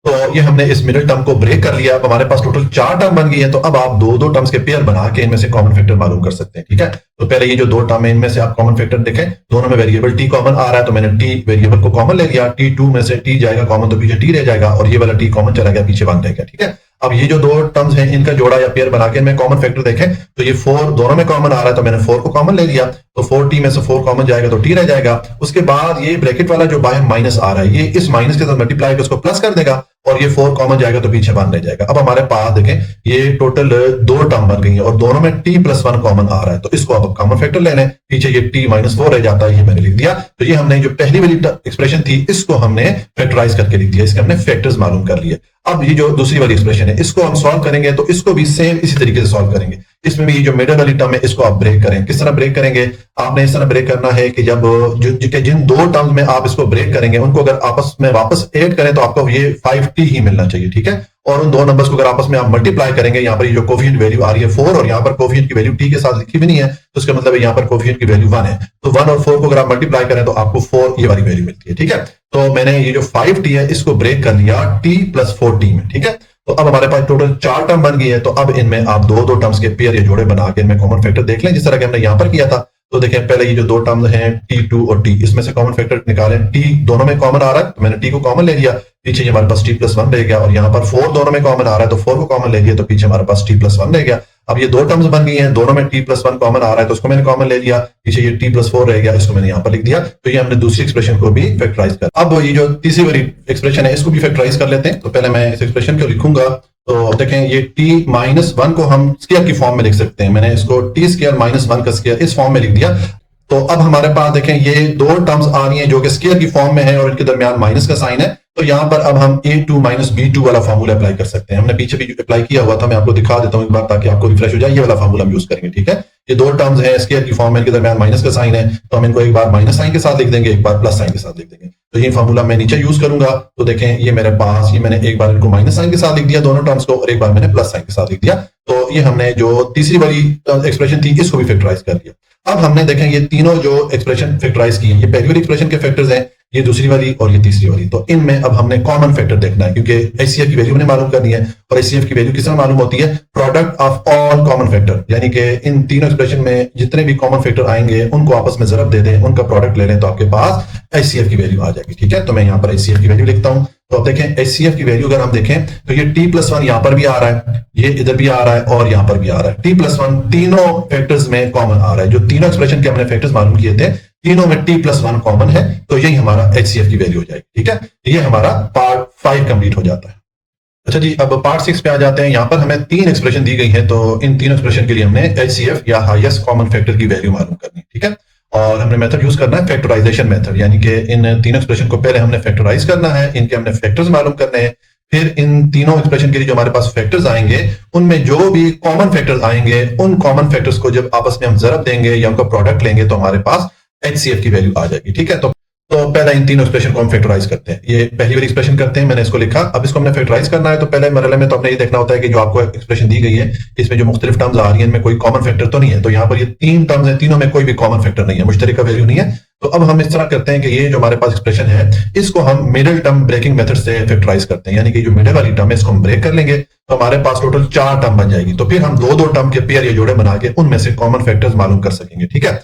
Speaker 1: तो ये हमने इस मिडिल टर्म को ब्रेक कर लिया, अब हमारे पास टोटल 4 टर्म बन गई है। तो अब आप दो दो टर्म्स के पेयर बना के इनमें से कॉमन फैक्टर मालूम कर सकते हैं, ठीक है। तो पहले ये जो दो टर्म है इनमें से आप कॉमन फैक्टर देखें, दोनों में वेरिएबल t कॉमन आ रहा है, तो मैंने t वेरिएबल को कॉमन ले लिया, t2 में से t जाएगा कॉमन तो पीछे t रह जाएगा, और ये वाला t कॉमन चला गया पीछे 1 रह गया, ठीक है। अब ये जो दो टर्म्स हैं इनका जोड़ा या पेयर बना के इनमें कॉमन फैक्टर देखें, तो ये 4 दोनों में कॉमन आ रहा है, तो मैंने 4 को कॉमन ले लिया, तो 4t में से 4 कॉमन जाएगा तो t रह जाएगा। उसके बाद ये ब्रैकेट वाला जो बाहर माइनस आ रहा है ये इस माइनस के साथ मल्टीप्लाई करके उसको प्लस कर देगा, और ये 4 कॉमन जाएगा तो पीछे 1 रह जाएगा। अब हमारे पास देखें ये टोटल दो टर्म बन गई है और दोनों में t+1 कॉमन आ रहा है, तो इसको अब कॉमन फैक्टर ले लें, पीछे ये t-4 रह जाता है, ये मैंने लिख दिया। तो ये हमने जो पहली वाली एक्सप्रेशन थी इसको हमने फैक्टराइज करके लिख दिया, इसके हमने फैक्टर्स मालूम कर लिए। अब ये जो दूसरी वाली एक्सप्रेशन है इसको हम सॉल्व करेंगे, तो इसको भी सेम इसी तरीके से सॉल्व करेंगे। इसमें भी ये जो मिडिल वाली टर्म है इसको आप ब्रेक करें। किस तरह ब्रेक करेंगे, आपने इस तरह ब्रेक करना है कि जब जिन दो टर्म्स में आप इसको ब्रेक करेंगे उनको अगर आपस में वापस ऐड करें तो आपको ये 5t ही मिलना चाहिए, ठीक है। और उन दो नंबर्स को अगर आपस में आप मल्टीप्लाई करेंगे, यहाँ पर ये जो कोफिशिएंट वैल्यू आ रही है 4 और यहाँ पर कोफिशिएंट की वैल्यू t के साथ लिखी भी नहीं है, तो इसका मतलब है यहाँ पर कोफिशिएंट की वैल्यू 1 है, तो 1 और 4 को अगर आप मल्टीप्लाई करें तो आपको 4 ये वाली वैल्यू मिलती है, ठीक है। तो मैंने ये जो 5t है इसको ब्रेक कर लिया t+4t में, ठीक है। तो अब हमारे पास टोटल 4 टर्म बन गई है, तो अब इनमें आप दो दो टर्म्स के पेयर या जोड़े बना के इनमें कॉमन फैक्टर देख लें, जिस तरह के हमने यहाँ पर किया था। तो देखें पहले ये जो दो टर्म्स हैं t2 और t, इसमें से कॉमन फैक्टर निकालें। t दोनों में कॉमन आ रहा है तो मैंने t को कॉमन ले लिया, पीछे हमारे पास t+1 रह गया, और यहाँ पर 4 दोनों में कॉमन आ रहा है तो 4 को कॉमन ले लिया, तो पीछे हमारे पास t+1 रह गया। अब ये दो टर्म्स बन गई हैं, दोनों में t+1 कॉमन आ रहा है तो उसको मैंने कॉमन ले लिया, पीछे ये t+4 रह गया, इसको मैंने यहाँ पर लिख दिया। तो ये हमने दूसरी एक्सप्रेशन को भी फैक्टराइज कर। अब ये जो तीसरी वाली एक्सप्रेशन है इसको भी फैक्टराइज कर लेते हैं। तो पहले मैं इस एक्सप्रेशन को लिखूंगा, तो देखें ये t-1 को हम स्क्वायर की फॉर्म में लिख सकते हैं, मैंने इसको t² -1 का स्क्वायर इस फॉर्म में लिख दिया। तो अब हमारे पास देखें ये दो टर्म्स आ रही हैं जो कि स्क्वायर की फॉर्म में है और इनके दरमियान माइनस का साइन है, तो यहां पर अब हम a2 - b2 वाला फार्मूला अप्लाई कर सकते हैं। हमने पीछे भी अप्लाई किया हुआ था, मैं आपको दिखा देता हूं एक बार ताकि आपको रिफ्रेश हो जाए। ये वाला फार्मूला हम यूज करेंगे, ठीक है। ये दो टर्म्स हैं स्क्वायर की फॉर्म में, इनके दरमियान माइनस का साइन है, तो हम इनको एक बार माइनस साइन के साथ लिख देंगे, एक बार प्लस साइन के साथ लिख देंगे। तो ये फार्मूला मैं नीचे यूज करूंगा। तो देखें ये मेरे पास, ये मैंने एक बार इनको माइनस साइन के साथ लिख दिया दोनों टर्म्स को, और एक बार मैंने प्लस साइन के साथ लिख दिया। तो ये हमने जो तीसरी वाली एक्सप्रेशन थी इसको भी फैक्टराइज कर दिया। अब हमने देखें ये तीनों जो एक्सप्रेशन फैक्टराइज की है, ये पहली वाली एक्सप्रेशन के फैक्टर्स हैं, ये दूसरी वाली और ये तीसरी वाली। तो इनमें अब हमने कॉमन फैक्टर देखना है, क्योंकि एचसीएफ की वैल्यू हमने मालूम करनी है, और एचसीएफ की वैल्यू किस तरह मालूम होती है, product of all common factor, यानी कि इन तीनों एक्सप्रेशन में जितने भी कॉमन फैक्टर आएंगे उनको आपस में ज़रब दे दें, उनका प्रोडक्ट ले लें, तो आपके पास एचसीएफ की वैल्यू आ जाएगी, ठीक है। तो मैं यहाँ पर एचसीएफ की वैल्यू लिखता हूँ। तो अब देखें एचसीएफ की वैल्यू अगर हम देखें तो ये t+1 यहाँ पर भी आ रहा है, ये इधर भी आ रहा है और यहाँ पर भी आ रहा है। t+1 तीनों फैक्टर्स में कॉमन आ रहा है, जो तीनों एक्सप्रेशन के हमने फैक्टर्स मालूम किए थे तीनों में t+1 कॉमन है, तो यही हमारा एचसीएफ की वैल्यू हो जाएगी, ठीक है। ये हमारा पार्ट 5 कंप्लीट हो जाता है। अच्छा जी, अब पार्ट 6 पे आ जाते हैं। यहाँ पर हमें 3 एक्सप्रेशन दी गई है, तो इन तीनों एक्सप्रेशन के लिए हमने एचसीएफ या हाईएस्ट कॉमन फैक्टर की वैल्यू मालूम करनी है, ठीक है। और हमने मेथड यूज करना है फैक्टराइजेशन मेथड, यानी कि इन तीनों एक्सप्रेशन को पहले हमने फैक्टराइज करना है, इनके हमने फैक्टर्स मालूम करने हैं, फिर इन तीनों एक्सप्रेशन के लिए जो हमारे पास फैक्टर्स आएंगे उनमें जो भी कॉमन फैक्टर्स आएंगे उन कॉमन फैक्टर्स को जब आपस में हम ज़रब देंगे या उनका प्रोडक्ट लेंगे तो हमारे पास एचसीएफ की वैल्यू आ जाएगी, ठीक है। तो पहले इन तीनों एक्सप्रेशन को हम फैक्टराइज करते हैं। ये पहली वाली एक्सप्रेशन करते हैं, मैंने इसको लिखा। अब इसको हमने फैक्टराइज करना है, तो पहले मरहले में तो हमने ये देखना होता है कि जो आपको एक्सप्रेशन दी गई है इसमें जो मुख्तलिफ टर्म्स आ रही हैं इनमें कोई कॉमन फैक्टर तो नहीं है। तो यहाँ पर ये 3 टर्म्स हैं, तीनों में कोई भी कॉमन फैक्टर नहीं है, मुश्तरका वैल्यू नहीं है। तो अब हम इस तरह करते हैं कि ये जो हमारे पास एक्सप्रेशन है इसको हम मिडिल टर्म ब्रेकिंग मेथड से फैक्टराइज करते हैं, यानी कि जो मिडिल वाली टर्म है इसको हम ब्रेक कर लेंगे, तो हमारे पास टोटल 4 टर्म बन जाएगी। तो फिर हम दो दो टर्म के पेयर या जोड़े बना के उनमें से कॉमन फैक्टर्स मालूम कर सकेंगे, ठीक है।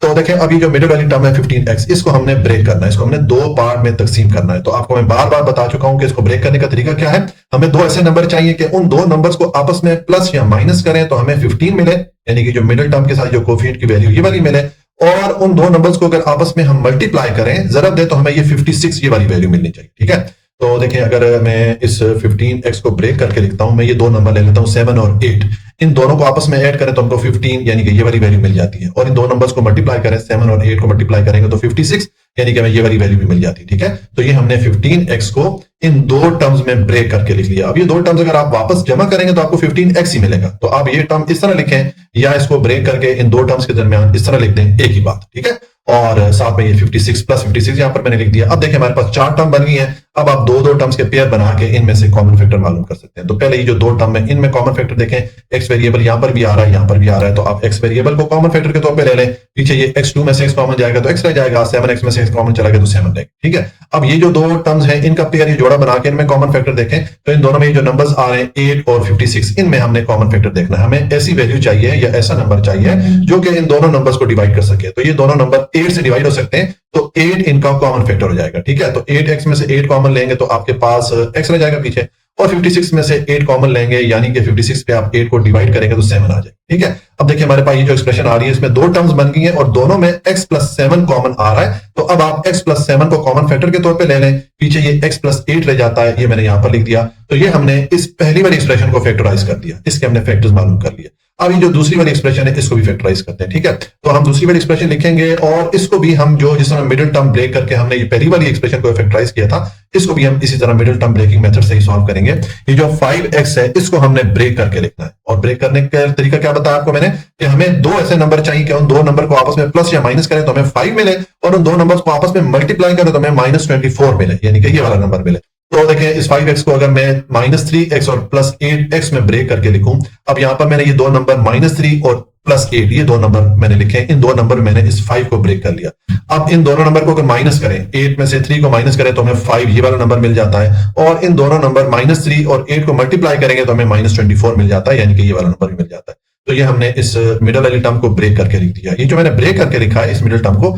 Speaker 1: तो देखें अभी जो मिडिल वाली टर्म है 15x, इसको हमने ब्रेक करना है, इसको हमने दो पार्ट में तकसीम करना है। तो आपको मैं बार बार बता चुका हूं कि इसको ब्रेक करने का तरीका क्या है। हमें दो ऐसे नंबर चाहिए कि उन दो नंबर्स को आपस में प्लस या माइनस करें तो हमें 15 मिले, यानी कि जो मिडिल टर्म के साथ जो कोफिशिएंट की वैल्यू ये वाली मिले, और उन दो नंबर्स को अगर आपस में हम मल्टीप्लाई करें, जरब दे, तो हमें ये 56 ये वाली वैल्यू मिलनी चाहिए। ठीक है, तो देखिए अगर मैं इस 15x को ब्रेक करके लिखता हूं, मैं ये दो नंबर ले लेता हूं 7 और 8, इन दोनों को आपस में ऐड करें तो हमको 15 यानी कि ये वाली वैल्यू मिल जाती है, और इन दो नंबर्स को मल्टीप्लाई करें, 7 और 8 को मल्टीप्लाई करेंगे तो 56 यानी कि हमें ये वाली वैल्यू भी मिल जाती है। ठीक है, तो ये हमने 15x को इन दो टर्म्स में ब्रेक करके लिख लिया। अब ये दो टर्म्स अगर आप वापस जमा करेंगे तो आपको 15x ही मिलेगा। तो आप ये टर्म इस तरह लिखें या इसको ब्रेक करके इन दो टर्म्स के दरमियान इस तरह लिख दें, एक ही बात। ठीक है, और साथ में ये 56 प्लस 56 यहां पर मैंने लिख दिया। अब देखिए हमारे पास चार टर्म बन गई है। अब आप दो दो टर्म्स के पेयर बना के इनमें से कॉमन फैक्टर मालूम कर सकते हैं। तो पहले ये जो दो टर्म है इनमें कॉमन फैक्टर देखें, एक्स वेरिएबल यहां पर भी आ रहा है, यहां पर भी आ रहा है, तो आप एक्स वेरिएबल को कॉमन फैक्टर के तौर पे ले लें। पीछे ये x2 में से x कॉमन जाएगा तो x रह जाएगा, 7x में से x कॉमन चला गया तो 7 रहेगा। ठीक है, अब ये जो दो टर्म्स हैं इनका पेयर ये जोड़ा बना के इनमें कॉमन फैक्टर देखें, तो इन दोनों में जो नंबर्स आ रहे हैं 8 और 56, इनमें हमने कॉमन फैक्टर देखना है। हमें ऐसी वैल्यू चाहिए या ऐसा नंबर चाहिए जो कि इन दोनों नंबर्स को डिवाइड कर सके। तो ये दोनों नंबर 8 से डिवाइड हो सकते हैं, तो 8 इनका कॉमन फैक्टर हो जाएगा। ठीक है, तो 8x में से 8 कॉमन लेंगे तो आपके पास x रह जाएगा पीछे, और 56 में से 8 कॉमन लेंगे यानी कि 56 पे आप 8 को डिवाइड करेंगे तो 7 आ जाएगा। ठीक है, अब देखिए हमारे पास ये जो एक्सप्रेशन आ रही है इसमें दो टर्म्स बन गई हैं और दोनों में x प्लस 7 कॉमन आ रहा है। तो अब आप x प्लस 7 को कॉमन फैक्टर के तौर पे ले लें, पीछे ये x प्लस 8 रह जाता है, ये मैंने यहां पर लिख दिया। तो ये हमने इस पहली वाली एक्सप्रेशन को फैक्टराइज कर दिया, इसके हमने फैक्टर्स मालूम कर लिए। अब ये जो दूसरी वाली एक्सप्रेशन है इसको भी फैक्टराइज करते हैं। ठीक है, तो हम दूसरी वाली एक्सप्रेशन लिखेंगे और इसको भी हम जो जिस तरह मिडिल टर्म ब्रेक करके हमने ये पहली वाली एक्सप्रेशन को फैक्टराइज किया था, इसको भी हम इसी तरह मिडिल टर्म ब्रेकिंग मेथड से ही सॉल्व करेंगे। ये जो 5x है इसको हमने ब्रेक करके लिखना है, और ब्रेक करने का तरीका क्या बताया आपको मैंने कि हमें दो ऐसे नंबर चाहिए कि उन दो नंबर को आपस में प्लस या माइनस करें तो हमें 5 मिले, और उन दो नंबर्स को आपस में मल्टीप्लाई करें तो हमें -24 मिले, यानी कि ये वाला नंबर मिले। तो देखिए इस 5x को अगर मैं -3x और +8x में ब्रेक करके लिखूं, अब यहां पर मैंने ये दो नंबर -3 और +8 ये दो नंबर मैंने लिखे, इन दो नंबर मैंने इस 5 को ब्रेक कर लिया। अब इन दोनों नंबर को अगर माइनस करें, 8 में से 3 को माइनस करें तो हमें 5 ये वाला नंबर मिल जाता है, और इन दोनों नंबर -3 और 8 को मल्टीप्लाई करेंगे तो हमें -24 मिल जाता है, यानी कि ये वाला नंबर भी मिल जाता है। तो ये हमने इस मिडिल वाली टर्म को ब्रेक करके लिख दिया। ये जो मैंने ब्रेक करके लिखा है इस मिडिल टर्म को,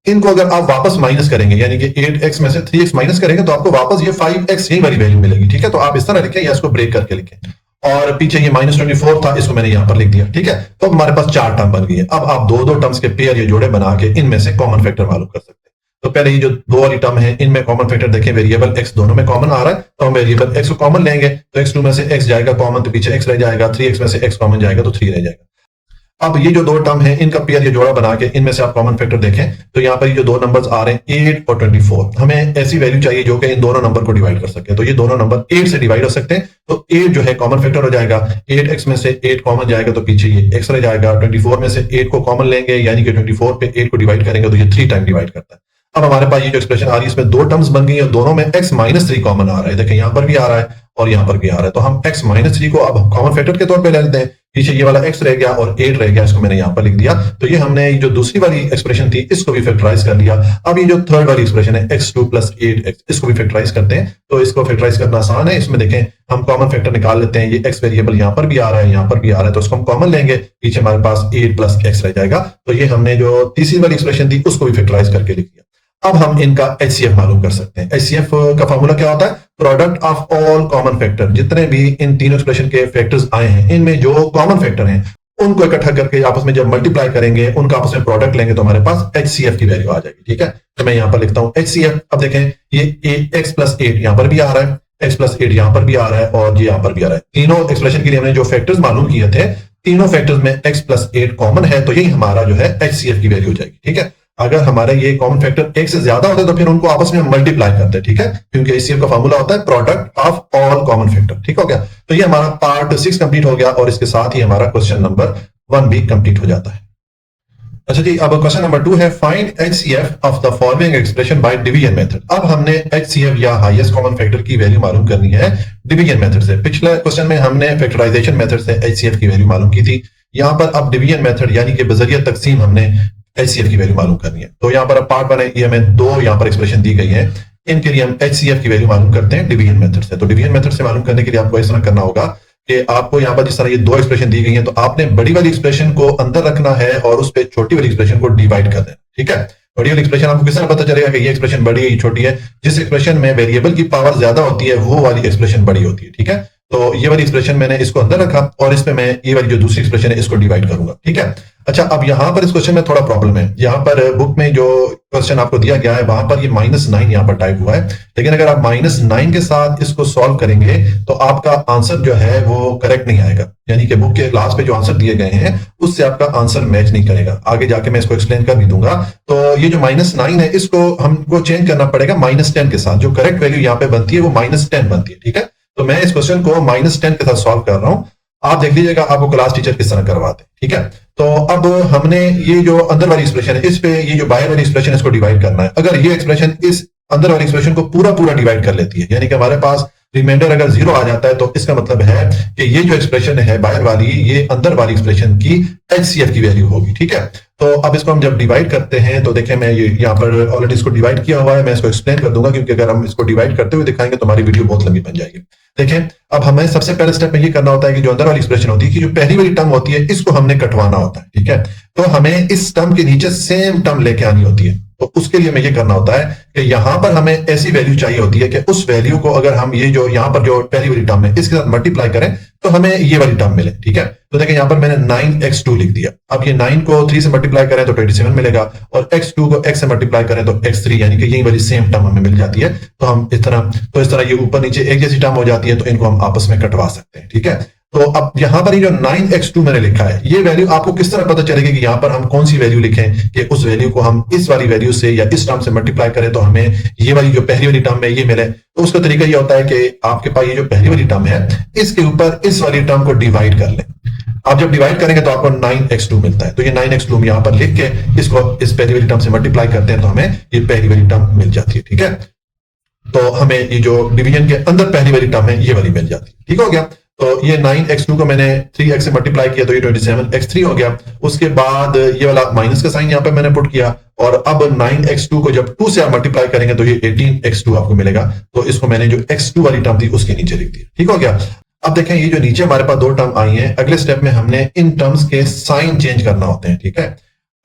Speaker 1: इनको अगर आप वापस माइनस करेंगे यानी कि 8x में से 3x माइनस करेंगे तो आपको वापस ये 5x यही वाली वैल्यू मिलेगी। ठीक है, तो आप इस तरह लिखें या इसको ब्रेक करके लिखें, और पीछे ये -24 था, इसको मैंने यहां पर लिख दिया। ठीक है, तो हमारे पास चार टर्म बन गई है। अब आप दो दो टर्म्स के पेयर ये जोड़े बना के इनमें से कॉमन फैक्टर मालूम कर सकते हैं। तो पहले ये जो दो वाली टर्म है इनमें कॉमन फैक्टर देखें, वेरिएबल x दोनों में कॉमन आ रहा है, तो हम वेरिएबल x को कॉमन लेंगे, तो x2 में से x जाएगा कॉमन तो पीछे x रह जाएगा, 3x में से x कॉमन जाएगा तो 3 रह जाएगा। अब ये जो दो टर्म है इनका पेयर ये जोड़ा बना के इनमें से आप कॉमन फैक्टर देखें, तो यहाँ पर ये जो दो नंबर्स आ रहे हैं 8 और 24, हमें ऐसी वैल्यू चाहिए जो कि इन दोनों नंबर को डिवाइड कर सके। तो ये दोनों नंबर 8 से डिवाइड हो सकते हैं, तो 8 जो है कॉमन फैक्टर हो जाएगा, 8x में से 8 कॉमन जाएगा तो पीछे ये x रह जाएगा, 24 में से 8 को कॉमन लेंगे यानी कि 24 पे 8 को डिवाइड करेंगे तो ये 3 टाइम डिवाइड करता है। अब हमारे पास ये जो एक्सप्रेशन आ रही है इसमें दो टर्म्स बन गई है, दोनों में x -3 कॉमन आ रहा है, देखें यहाँ पर भी आ रहा है और यहाँ पर भी आ रहा है, तो हम x -3 को अब कॉमन फैक्टर के तौर पे ले लेते हैं। पीछे ये वाला x रह गया और 8 रह गया, इसको मैंने यहाँ पर लिख दिया। तो ये हमने जो दूसरी वाली एक्सप्रेशन थी इसको भी फैक्टराइज कर लिया। अब ये जो थर्ड वाली एक्सप्रेशन है x2 + 8x, इसको भी फैक्टराइज करते हैं। तो इसको फैक्टराइज करना आसान है, इसमें देखें हम कॉमन फैक्टर निकाल लेते हैं। ये x वेरिएबल यहाँ पर भी आ रहा है, यहाँ पर भी आ रहा है, तो इसको हम कॉमन लेंगे, पीछे हमारे पास 8 + x रह जाएगा। तो ये हमने जो तीसरी वाली एक्सप्रेशन थी उसको भी फैक्टराइज करके लिख दिया। अब हम इनका HCF मालूम कर सकते हैं। HCF का फॉर्मूला क्या होता है? Product of all common factor, जितने भी इन तीनों एक्सप्रेशन के फैक्टर्स आए हैं इनमें जो कॉमन फैक्टर हैं उनको इकट्ठा करके आपस में जब मल्टीप्लाई करेंगे, उनका आपस में प्रोडक्ट लेंगे तो हमारे पास HCF की वैल्यू आ जाएगी। ठीक है, तो मैं यहां पर लिखता हूं HCF। अब देखें ये x + 8 यहां पर भी आ रहा है, x + 8 यहां पर भी आ रहा है और ये यहां पर भी आ रहा है। तीनों एक्सप्रेशन के लिए हमने जो फैक्टर्स मालूम किए थे, तीनों फैक्टर्स में x + 8 कॉमन है, तो यही हमारा जो है HCF की वैल्यू हो जाएगी। ठीक है, अगर हमारे ये कॉमन फैक्टर एक से ज्यादा होते तो फिर उनको आपस में मल्टीप्लाई करते हैं। ठीक है, क्योंकि HCF का फार्मूला होता है product of all common factor. ठीक हो गया, तो ये हमारा पार्ट 6 कंप्लीट हो गया और इसके साथ ही हमारा क्वेश्चन नंबर 1 भी कंप्लीट हो जाता है। अच्छा जी, अब क्वेश्चन नंबर 2 है find HCF of the following expression by division method. अब हमने HCF या हाईएस्ट कॉमन फैक्टर की वैल्यू मालूम करनी है डिवीजन मेथड से। पिछले क्वेश्चन में हमने फैक्टराइजेशन मेथड से HCF की वैल्यू मालूम की थी, यहाँ पर अब डिवीजन मेथड यानी कि बजरिया तकसीम हमने HCF की वैल्यू मालूम करनी है। तो यहाँ पर अब पार्ट बने, ये हमें दो यहाँ पर एक्सप्रेशन दी गई है, इनके लिए हम HCF की वैल्यू मालूम करते हैं डिवीजन मेथड से। तो डिवीजन मेथड से मालूम करने के लिए आपको इस तरह करना होगा कि आपको यहाँ पर जिस तरह ये दो एक्सप्रेशन दी गई हैं, तो आपने बड़ी वाली एक्सप्रेशन को अंदर रखना है और उस पर छोटी वाली एक्सप्रेशन को डिवाइड कर देना। ठीक है, बड़ी वाली एक्सप्रेशन आपको किस तरह पता चलेगा कि ये एक्सप्रेशन बड़ी है, ये छोटी है? जिस एक्सप्रेशन में वेरिएबल की पावर ज्यादा होती है वो वाली एक्सप्रेशन बड़ी होती है। ठीक है, तो ये वाली एक्सप्रेशन मैंने इसको अंदर रखा और इस पे मैं ये वाली जो दूसरी एक्सप्रेशन है इसको डिवाइड करूंगा। ठीक है, अच्छा, अब यहां पर इस क्वेश्चन में थोड़ा प्रॉब्लम है। यहां पर बुक में जो क्वेश्चन आपको दिया गया है वहां पर ये -9 यहां पर टाइप हुआ है, लेकिन अगर आप -9 के साथ इसको सॉल्व करेंगे तो आपका आंसर जो है वो करेक्ट नहीं आएगा, यानी कि बुक के लास्ट पे जो आंसर दिए गए हैं उससे आपका आंसर मैच नहीं करेगा। आगे जाके मैं इसको एक्सप्लेन कर भी दूंगा। तो ये जो -9 है इसको हमको चेंज करना पड़ेगा -10 के साथ। जो करेक्ट वैल्यू यहाँ पे बनती है वो -10 बनती है। ठीक है, तो मैं इस क्वेश्चन को -10 के साथ सॉल्व कर रहा हूं। आप देख लीजिएगा आपको क्लास टीचर किस तरह करवाते हैं। ठीक है, तो अब हमने ये जो अंदर वाली एक्सप्रेशन है इस पे ये जो बाहर वाली एक्सप्रेशन है इसको डिवाइड करना है। अगर ये एक्सप्रेशन इस अंदर वाली एक्सप्रेशन को पूरा पूरा डिवाइड कर लेती है, यानी कि हमारे पास रिमाइंडर अगर 0 आ जाता है, तो इसका मतलब है कि ये जो एक्सप्रेशन है बाहर वाली, ये अंदर वाली एक्सप्रेशन की HCF की वैल्यू होगी। ठीक है, तो अब इसको हम जब डिवाइड करते हैं तो देखें मैं ये यहाँ पर ऑलरेडी इसको डिवाइड किया हुआ है, मैं इसको एक्सप्लेन कर दूंगा क्योंकि अगर हम इसको डिवाइड करते हुए दिखाएंगे तो हमारी वीडियो बहुत लंबी बन जाएगी। देखें, अब हमें सबसे पहले स्टेप में ये करना होता है कि जो अंदर वाली एक्सप्रेशन होती है कि जो पहली वाली टर्म होती है इसको हमने कटवाना होता है। ठीक है, तो हमें इस टर्म के नीचे सेम टर्म लेके आनी होती है। तो उसके लिए हमें ये करना होता है कि यहां पर हमें ऐसी वैल्यू चाहिए होती है कि उस वैल्यू को अगर हम ये जो यहां पर जो पहली वाली टर्म है इसके साथ मल्टीप्लाई करें तो हमें ये वाली टर्म मिले। ठीक है, तो देखिए यहां पर मैंने 9x2 लिख दिया। अब ये 9 को 3 से मल्टीप्लाई करें तो 27 मिलेगा और x2 को x से मल्टीप्लाई करें तो x3, यानी कि यही वाली सेम टर्म हमें मिल जाती है। तो हम इस तरह ये ऊपर नीचे एक जैसी टर्म हो जाती है, तो इनको हम आपस में कटवा सकते हैं। ठीक है, तो अब यहां पर ये जो 9x2 मैंने लिखा है ये वैल्यू आपको किस तरह पता चलेगी कि यहां पर हम कौन सी वैल्यू लिखें कि उस वैल्यू को हम इस वाली वैल्यू से या इस टर्म से मल्टीप्लाई करें तो हमें ये वाली जो पहली वाली टर्म है ये मिले। तो उसका तरीका ये होता है कि आपके पास ये जो पहली वाली टर्म है इसके ऊपर इस वाली टर्म को डिवाइड कर लें। आप जब डिवाइड करेंगे तो आपको 9x2 मिलता है। तो ये 9x2 हम यहां पर लिख के इसको इस पहली वाली टर्म से मल्टीप्लाई करते हैं तो हमें ये पहली वाली टर्म मिल जाती है। ठीक है, तो हमें ये जो डिवीजन के अंदर पहली वाली टर्म है ये वाली मिल जाती है। ठीक हो गया, तो ये 9x2 को मैंने 3x से मल्टीप्लाई किया तो ये 27x3 हो गया। उसके बाद ये वाला माइनस का साइन यहाँ पे मैंने पुट किया और अब 9x2 को जब 2 से आप मल्टीप्लाई करेंगे तो ये 18x2 आपको मिलेगा। तो इसको मैंने जो x2 वाली टर्म थी उसके नीचे लिख दिया। ठीक हो गया, अब देखें ये जो नीचे हमारे पास दो टर्म आई हैं, अगले स्टेप में हमने इन टर्म्स के साइन चेंज करना होते हैं। ठीक है,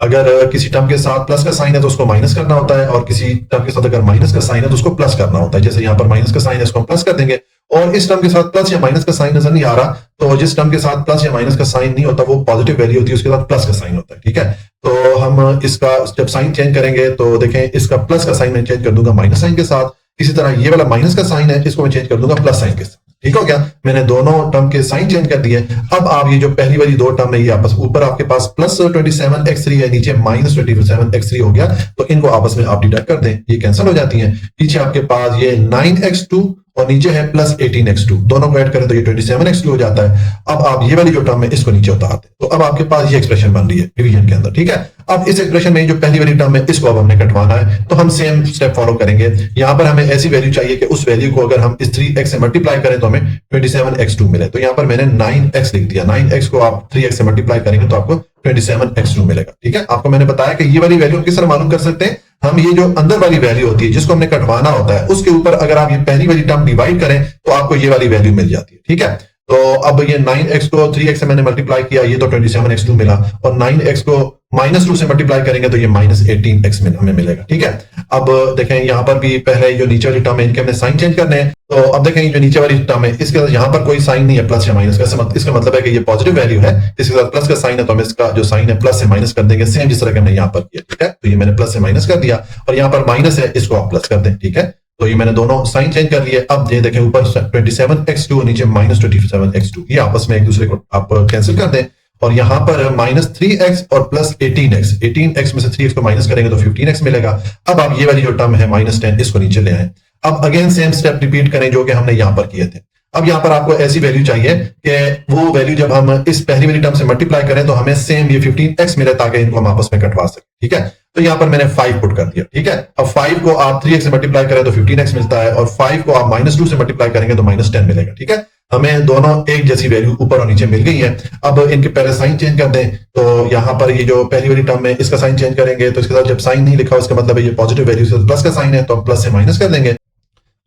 Speaker 1: अगर किसी टर्म के साथ प्लस का साइन है तो उसको माइनस करना होता है और किसी टर्म के साथ अगर माइनस का साइन है तो उसको प्लस करना होता है। जैसे यहाँ पर माइनस का साइन है इसको हम प्लस कर देंगे और इस टर्म के साथ प्लस या माइनस का साइन नजर नहीं आ रहा, तो जिस टर्म के साथ प्लस या माइनस का साइन नहीं होता वो पॉजिटिव वैल्यू होती है, उसके साथ प्लस का साइन होता है। ठीक है, तो हम इसका जब साइन चेंज करेंगे तो देखें इसका प्लस का साइन मैं चेंज कर दूंगा माइनस साइन के साथ, इसी तरह ये वाला माइनस का साइन है इसको मैं चेंज कर दूंगा प्लस साइन के साथ। ठीक हो गया, मैंने दोनों टर्म के साइन चेंज कर दिए। अब आप ये जो पहली वाली दो टर्म है ये आपस ऊपर आपके पास प्लस 27x3 है, नीचे माइनस 27x3 हो गया, तो इनको आपस में आप डिडक्ट कर दें, ये कैंसिल हो जाती हैं। पीछे आपके पास ये 9x2 और नीचे है प्लस 18x2, दोनों को ऐड करें तो ये 27x2 हो जाता है। अब आप ये वाली जो टर्म है इसको नीचे उतारते हैं, तो अब आपके पास ये एक्सप्रेशन बन रही है डिवीजन के अंदर। ठीक है, अब इस एक्सप्रेशन में जो पहली वाली टर्म है इसको अब हमने कटवाना है, तो हम सेम स्टेप फॉलो करेंगे। यहां पर हमें ऐसी वैल्यू चाहिए कि उस वैल्यू को अगर हम इस 3x से मल्टीप्लाई करें तो हमें 27x2 मिले। तो यहां पर मैंने 9x लिख दिया, 9x को आप 3x से मल्टीप्लाई करेंगे तो आपको 27x2 मिलेगा। ठीक है, आपको मैंने बताया कि ये वाली वैल्यू किस तरह मालूम कर सकते हैं, हम ये जो अंदर वाली वैल्यू होती है जिसको हमने कटवाना होता है उसके ऊपर अगर आप ये पहली वाली टर्म डिवाइड करें तो आपको ये वाली वैल्यू मिल जाती है। ठीक है, तो अब ये 9x को 3x से मैंने मल्टीप्लाई किया, ये तो 27x2 मिला और 9x को -2 से मल्टीप्लाई करेंगे तो ये -18x में हमें मिलेगा। ठीक है, अब देखें यहाँ पर भी पहले जो नीचे वाली टर्म है इनके हमने साइन चेंज करने हैं, तो अब देखें जो नीचे वाली टर्म है इसके साथ यहाँ पर कोई साइन नहीं है प्लस या माइनस का, इसका मतलब है कि ये पॉजिटिव वैल्यू है, इसके साथ प्लस का साइन है तो हम इसका जो साइन है प्लस से माइनस कर देंगे, सेम जिस तरह के हमने यहाँ पर किया। ठीक है, तो ये मैंने प्लस से माइनस कर दिया और यहाँ पर माइनस है इसको आप प्लस कर दें। ठीक है, तो ये मैंने दोनों साइन चेंज कर लिए। अब ये देखें ऊपर 27x2 और नीचे -27x2, ये आपस में एक दूसरे को आप कैंसिल कर दें और यहां पर -3x और प्लस 18x में से 3x को माइनस करेंगे तो 15x मिलेगा। अब आप ये वाली जो टर्म है -10 इसको नीचे ले आए। अब अगेन सेम स्टेप रिपीट करें जो कि हमने यहां पर किए थे। अब यहां पर आपको ऐसी वैल्यू चाहिए कि वो वैल्यू जब हम इस पहली वाली टर्म से मल्टीप्लाई करें तो हमें सेम ये 15x मिले ताकि इनको हम आपस में कटवा सकें। ठीक है, तो यहां पर मैंने 5 पुट कर दिया। ठीक है, अब 5 को आप 3x से मल्टीप्लाई करें तो 15x मिलता है और 5 को आप -2 से मल्टीप्लाई करेंगे तो -10 मिलेगा। ठीक है, हमें दोनों एक जैसी वैल्यू ऊपर और नीचे मिल गई है। अब इनके पहले साइन चेंज कर दें, तो यहां पर ये जो पहली वाली टर्म है इसका साइन चेंज करेंगे तो इसके साथ जब साइन नहीं लिखा उसका मतलब है ये पॉजिटिव वैल्यू से प्लस का साइन है तो हम प्लस से माइनस कर देंगे।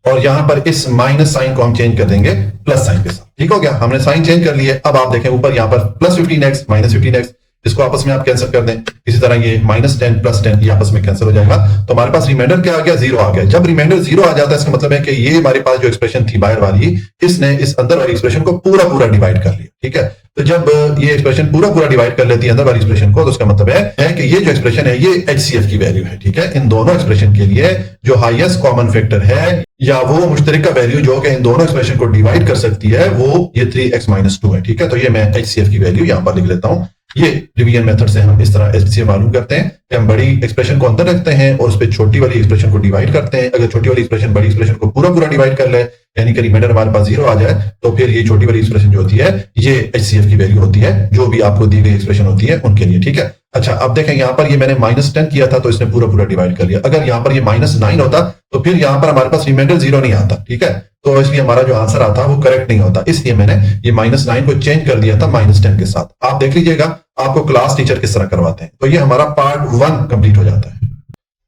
Speaker 1: और यहां पर इस माइनस साइन को हम चेंज कर देंगे प्लस साइन के साथ। ठीक हो गया, हमने साइन चेंज कर लिए। अब आप देखें ऊपर यहां पर प्लस 15x माइनस 15x, इसको आपस में आप कैंसिल कर दें। इसी तरह ये -10 प्लस 10 ये आपस में कैंसिल हो जाएगा, तो हमारे पास रिमाइंडर क्या आ गया, 0 आ गया। जब रिमाइंडर 0 आ जाता है इसका मतलब है कि ये हमारे पास जो एक्सप्रेशन थी बाहर वाली, इसने इस अंदर वाली एक्सप्रेशन को पूरा पूरा डिवाइड कर लिया। ठीक है, तो जब ये एक्सप्रेशन पूरा पूरा डिवाइड कर लेती है अंदर वाली एक्सप्रेशन को, तो उसका मतलब है कि ये जो एक्सप्रेशन है ये HCF की वैल्यू है। ठीक है, इन दोनों एक्सप्रेशन के लिए जो हाईएस्ट कॉमन फैक्टर है या वो मुश्तरका वैल्यू जो कि इन दोनों एक्सप्रेशन को डिवाइड कर सकती है, वो ये 3x-2 है। ठीक है, तो ये मैं HCF की वैल्यू यहां पर लिख लेता हूं। ये डिवीजन मेथड से हम इस तरह HCF मालूम करते हैं कि हम बड़ी एक्सप्रेशन को अंदर रखते हैं और उस पर छोटी वाली एक्सप्रेशन को डिवाइड करते हैं। अगर छोटी वाली एक्सप्रेशन बड़ी एक्सप्रेशन को पूरा पूरा डिवाइड कर ले, यानी कि रिमाइंडर हमारे पास 0 आ जाए, तो फिर ये छोटी वाली एक्सप्रेशन जो होती है ये HCF की वैल्यू होती है, जो भी आपको दी गई एक्सप्रेशन होती है उनके लिए। ठीक है, अच्छा अब देखें यहाँ पर ये मैंने -10 किया था तो इसने पूरा पूरा डिवाइड कर लिया। अगर यहाँ पर ये -9 होता तो फिर यहाँ पर हमारे पास रिमाइंडर 0 नहीं आता। ठीक है, तो इसलिए हमारा जो आंसर आता वो करेक्ट नहीं होता, इसलिए मैंने ये -9 को चेंज कर दिया था -10 के साथ। आप देख लीजिएगा आपको क्लास टीचर किस तरह करवाते हैं। तो ये हमारा पार्ट 1 कंप्लीट हो जाता है।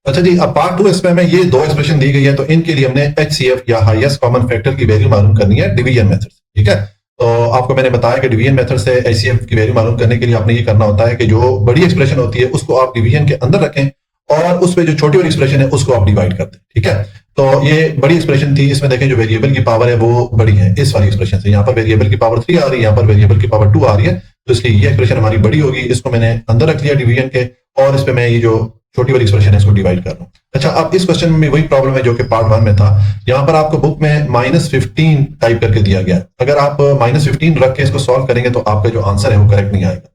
Speaker 1: अच्छा जी, अब पार्ट 2 इसमें हमें ये दो एक्सप्रेशन दी गई है, तो इनके लिए हमने HCF या हाईएस्ट कॉमन फैक्टर की वैल्यू मालूम करनी है डिवीजन मेथड से। ठीक है, तो आपको मैंने बताया कि डिवीजन मेथड से HCF की वैल्यू मालूम करने के लिए आपने ये करना होता है कि जो बड़ी एक्सप्रेशन होती है उसको आप डिवीजन के अंदर रखें और उस पर जो छोटी वाली एक्सप्रेशन है उसको आप डिवाइड कर दें। ठीक है, तो ये बड़ी एक्सप्रेशन थी, इसमें देखें जो वेरिएबल की पावर है वो बड़ी है इस वाली एक्सप्रेशन से। यहाँ पर वेरिएबल की पावर 3 आ रही है, यहाँ पर वेरिएबल की पावर 2 आ रही है, तो इसलिए ये एक्सप्रेशन हमारी बड़ी होगी। इसको मैंने अंदर रख लिया डिवीजन के, और इस पे मैं ये जो छोटी वाली एक्सप्रेशन है इसको डिवाइड कर रहा हूँ। अच्छा, अब इस क्वेश्चन में वही प्रॉब्लम है जो कि पार्ट 1 में था। यहाँ पर आपको बुक में -15 टाइप करके दिया गया है। अगर आप -15 रख के इसको सॉल्व करेंगे तो आपका जो आंसर है वो करेक्ट नहीं आएगा।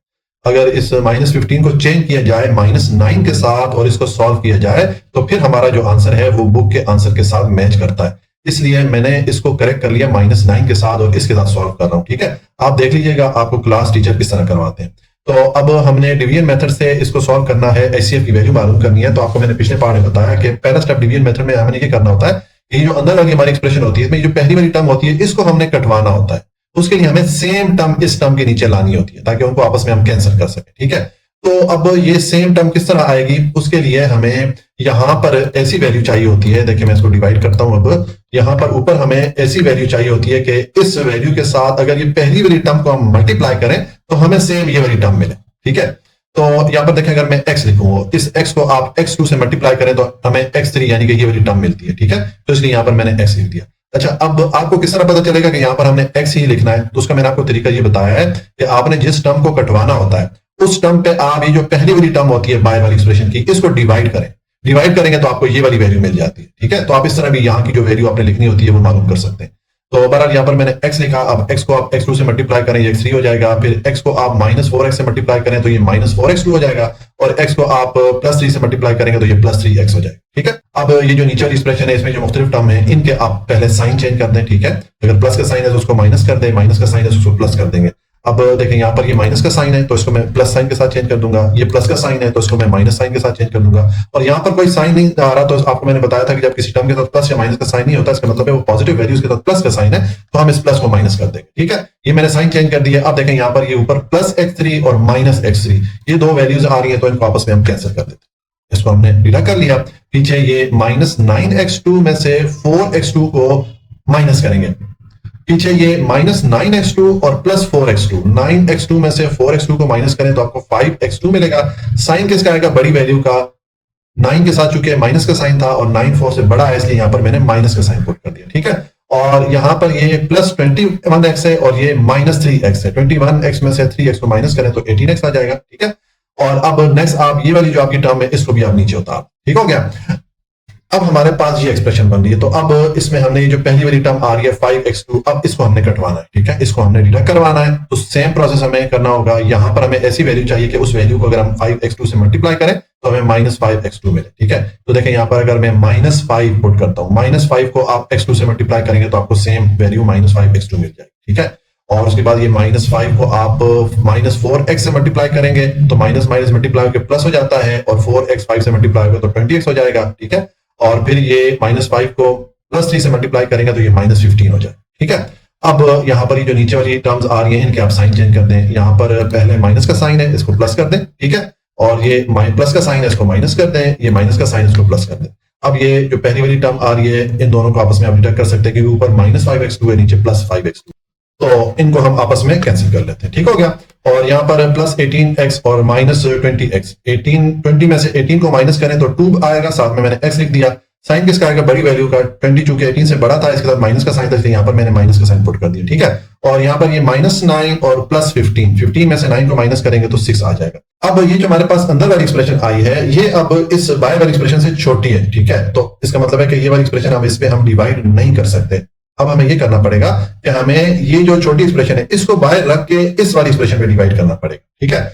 Speaker 1: अगर इस -15 को चेंज किया जाए -9 के साथ और इसको सॉल्व किया जाए तो फिर हमारा जो आंसर है वो बुक के आंसर के साथ मैच करता है, इसलिए मैंने इसको करेक्ट कर लिया -9 के साथ और इसके साथ सॉल्व कर रहा हूं। ठीक है, आप देख लीजिएगा आपको क्लास टीचर किस तरह करवाते हैं। तो अब हमने डिवीजन मेथड से इसको सॉल्व करना है, HCF की वैल्यू मालूम करनी है। तो आपको मैंने पिछले पार्ट में बताया कि पहला स्टेप डिवीजन मेथड में हमने ये करना होता है कि जो अंदर वाली हमारी एक्सप्रेशन होती है, इसमें जो पहली वाली टर्म होती है इसको हमने कटवाना होता है। उसके लिए हमें सेम टर्म इस टर्म के नीचे लानी होती है ताकि उनको आपस में हम कैंसिल कर सकें। ठीक है, तो अब ये सेम टर्म किस तरह आएगी, उसके लिए हमें यहां पर ऐसी वैल्यू चाहिए होती है। देखिए मैं इसको डिवाइड करता हूं। अब यहां पर ऊपर हमें ऐसी वैल्यू चाहिए होती है कि इस वैल्यू के साथ अगर ये पहली वाली टर्म को हम मल्टीप्लाई करें तो हमें सेम ये वाली टर्म मिले। ठीक है, तो यहां पर देखें अगर मैं x लिखूं, इस x को आप x2 से मल्टीप्लाई करें तो हमें x3 यानी कि ये वाली टर्म मिलती है। ठीक है, तो इसलिए यहां पर मैंने x लिख दिया। अच्छा, अब आपको किस तरह पता चलेगा कि यहां पर हमने x ही लिखना है, तो उसका मैंने आपको तरीका ये बताया है कि आपने जिस टर्म को कटवाना होता है उस टर्म पे आप ये जो पहली वाली टर्म होती है बाय वाली एक्सप्रेशन की, इसको डिवाइड करें। डिवाइड करेंगे तो आपको ये वाली वैल्यू मिल जाती है। ठीक है, तो आप इस तरह भी यहाँ की जो वैल्यू आपने लिखनी होती है वो मालूम कर सकते हैं। तो बहरहाल यहाँ पर मैंने x लिखा, अब x को आप x2 से मल्टीप्लाई करें ये x3 हो जाएगा, फिर x को आप -4x से मल्टीप्लाई करें तो ये -4x2 हो जाएगा, और x को आप +3 से मल्टीप्लाई करेंगे तो ये +3x हो जाएगा। ठीक है, अब ये जो नीचे वाली एक्सप्रेशन है इसमें जो मुख्तलिफ टर्म है इनके आप पहले साइन चेंज कर दें। ठीक है, अगर प्लस का साइन है तो उसको माइनस कर दें, माइनस का साइन है तो उसको प्लस कर देंगे। अब देखें यहाँ पर ये माइनस का साइन है तो इसको मैं प्लस साइन के साथ चेंज कर दूंगा, ये प्लस का साइन है तो इसको मैं माइनस साइन के साथ चेंज कर दूंगा, और यहाँ पर कोई साइन नहीं आ रहा तो आपको मैंने बताया था कि जब किसी टर्म के साथ प्लस या माइनस का साइन नहीं होता इसका मतलब है वो पॉजिटिव वैल्यूज के साथ प्लस का साइन है, तो हम इस प्लस को माइनस कर देंगे। ठीक है, ये मैंने साइन चेंज कर दिया। अब देखें यहाँ पर ये ऊपर +x3 और -x3 ये दो वैल्यूज आ रही है तो इनको आपस में हम कैंसिल कर देते हैं। इसको हमने डिडक्ट कर लिया। पीछे ये -9x2 में से 4x2 को माइनस करेंगे, पीछे ये -9x2 और +4x2, 9x2 में से 4x2 को माइनस करें तो आपको 5x2 मिलेगा। साइन किसका आएगा, बड़ी वैल्यू का। 9 के साथ चूंकि माइनस का साइन था और 9 4 से बड़ा है इसलिए यहां पर मैंने माइनस का साइन पुट कर दिया। ठीक है, और यहां पर ये +21x है और ये -3x है। 21x में से 3x को माइनस करें तो 18x आ जाएगा। ठीक है, और अब नेक्स्ट आप ये वाली जो आपकी टर्म है इसको भी आप नीचे उतार। ठीक हो गया, अब हमारे पास ये एक्सप्रेशन बन रही है, तो अब इसमें हमने ये जो पहली वाली टर्म आ रही है 5x2, अब इसको हमने कटवाना है। ठीक है, इसको हमने डिडक्ट करवाना है, तो सेम प्रोसेस हमें करना होगा। यहां पर हमें ऐसी वैल्यू चाहिए कि उस वैल्यू को अगर हम 5x2 से मल्टीप्लाई करें तो हमें -5x2 मिले। ठीक है, तो देखें यहाँ पर अगर मैं -5 पुट करता हूँ, -5 को आप x2 से मल्टीप्लाई करेंगे तो आपको सेम वैल्यू -5x2 मिल जाएगी। ठीक है, और उसके बाद ये -5 को आप -4x से मल्टीप्लाई करेंगे तो माइनस माइनस मल्टीप्लाई होकर प्लस हो जाता है, और 4x 5 से मल्टीप्लाई होगा तो 20x हो जाएगा। ठीक है, और फिर ये -5 को +3 से मल्टीप्लाई करेंगे तो ये -15 हो जाए। ठीक है, अब यहाँ पर ये जो नीचे वाली टर्म्स आ रही हैं इनके आप साइन चेंज कर दें। यहाँ पर पहले माइनस का साइन है इसको प्लस कर दें। ठीक है, और ये प्लस का साइन है इसको माइनस कर दें, ये माइनस का साइन इसको प्लस कर दें। अब ये जो पहली वाली टर्म आ रही है इन दोनों को आपस में आप डिडक्ट कर सकते हैं, क्योंकि ऊपर -5x2 है, नीचे +5x2, तो इनको हम आपस में कैंसिल कर लेते हैं। ठीक हो गया। और यहाँ पर +18x और -20x, 20 में से 18 को माइनस करें तो 2 आएगा, साथ में मैंने x लिख दिया। साइन किसका आएगा? बड़ी वैल्यू का। 20 चूंकि 18 से बड़ा था, इसके साथ माइनस का साइन था, इसलिए यहाँ पर मैंने माइनस का साइन पुट कर दिया। ठीक है। और यहाँ पर ये -9 और +15, 15 में से 9 को माइनस करेंगे तो 6 आ जाएगा। अब ये जो हमारे पास अंदर वाली एक्सप्रेशन आई है, ये अब इस बाहर वाली एक्सप्रेशन से छोटी है। ठीक है। तो इसका मतलब है कि ये वाली एक्सप्रेशन अब इस पे हम डिवाइड नहीं कर सकते। अब हमें ये करना पड़ेगा कि हमें ये जो छोटी एक्सप्रेशन है इसको बाहर रख के इस वाली एक्सप्रेशन पे डिवाइड करना पड़ेगा। ठीक है।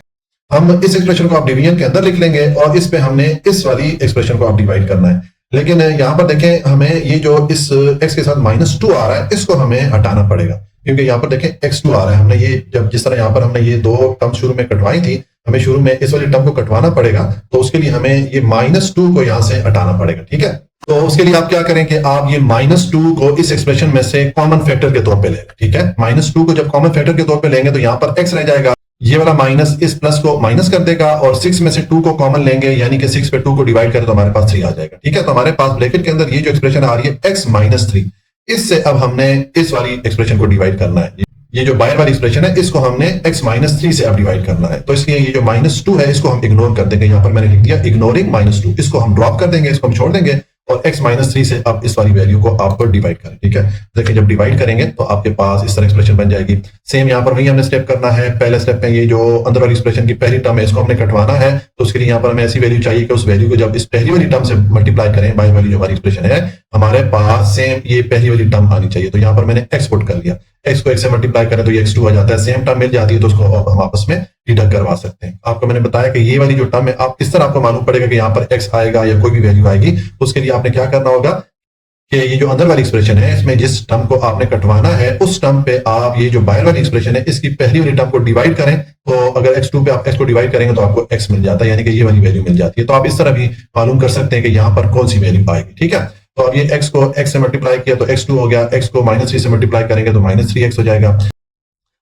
Speaker 1: हम इस एक्सप्रेशन को आप डिवीजन के अंदर लिख लेंगे और इस पे हमने इस वाली एक्सप्रेशन को आप डिवाइड करना है। लेकिन यहाँ पर देखें, हमें ये जो इस x के साथ -2 आ रहा है, इसको हमें हटाना पड़ेगा, क्योंकि यहाँ पर देखें x2 आ रहा है। हमने ये जब जिस तरह यहाँ पर हमने ये दो टर्म शुरू में कटवाई थी, हमें शुरू में इस वाली टर्म को कटवाना पड़ेगा, तो उसके लिए हमें ये -2 को यहाँ से हटाना पड़ेगा। ठीक है। तो उसके लिए आप क्या करें कि आप ये -2 को इस एक्सप्रेशन में से कॉमन फैक्टर के तौर पे लेंगे। ठीक है। -2 को जब कॉमन फैक्टर के तौर पे लेंगे तो यहाँ पर x रह जाएगा, ये वाला माइनस इस प्लस को माइनस कर देगा, और 6 में से 2 को कॉमन लेंगे, यानी कि 6 पे 2 को डिवाइड करें तो हमारे पास 3 आ जाएगा। ठीक है। तो हमारे पास ब्रैकेट के अंदर ये जो एक्सप्रेशन आ रही है x -3, इससे अब हमने इस वाली एक्सप्रेशन को डिवाइड करना है। ये जो बाहर वाली एक्सप्रेशन है इसको हमने x -3 से अब डिवाइड करना है। तो इसलिए ये जो -2 है इसको हम इग्नोर कर देंगे। यहाँ पर मैंने लिख दिया इग्नोरिंग -2, इसको हम ड्रॉप कर देंगे, इसको हम छोड़ देंगे, और x -3 से अब इस वाली वैल्यू को आपको डिवाइड करें। ठीक है। देखिए जब डिवाइड करेंगे तो आपके पास इस तरह एक्सप्रेशन बन जाएगी। सेम यहाँ पर वही हमने स्टेप करना है। पहले स्टेप में ये जो अंदर वाली एक्सप्रेशन की पहली टर्म है इसको हमने कटवाना है, तो उसके लिए यहाँ पर हमें ऐसी वैल्यू चाहिए कि उस वैल्यू को जब इस पहली वाली टर्म से मल्टीप्लाई करें, बाई वाली जो हमारी एक्सप्रेशन है, हमारे पास सेम ये पहली वाली टर्म आनी चाहिए। तो यहाँ पर मैंने x पुट कर लिया, x को x से मल्टीप्लाई करें तो ये x2 आ जाता है। सेम टर्म मिल जाती है तो उसको हम आपस में डिडक्ट करवा सकते हैं। आपको मैंने बताया कि ये वाली जो टर्म है, आप किस तरह आपको मालूम पड़ेगा कि यहाँ पर x आएगा या कोई भी वैल्यू आएगी, उसके लिए आपने क्या करना होगा कि ये जो अंदर वाली एक्सप्रेशन है इसमें जिस टर्म को आपने कटवाना है उस टर्म पे आप ये जो बाहर वाली एक्सप्रेशन है इसकी पहली वाली टर्म को डिवाइड करें, तो अगर x2 पे आप x को डिवाइड करेंगे तो आपको x मिल जाता है, यानी कि ये वाली वैल्यू मिल जाती है। तो आप इस तरह भी मालूम कर सकते हैं कि यहाँ पर कौन सी वैल्यू आएगी। ठीक है। तो अब ये x को x से मल्टीप्लाई किया तो x2 हो गया, x को -3 से मल्टीप्लाई करेंगे तो -3x हो जाएगा।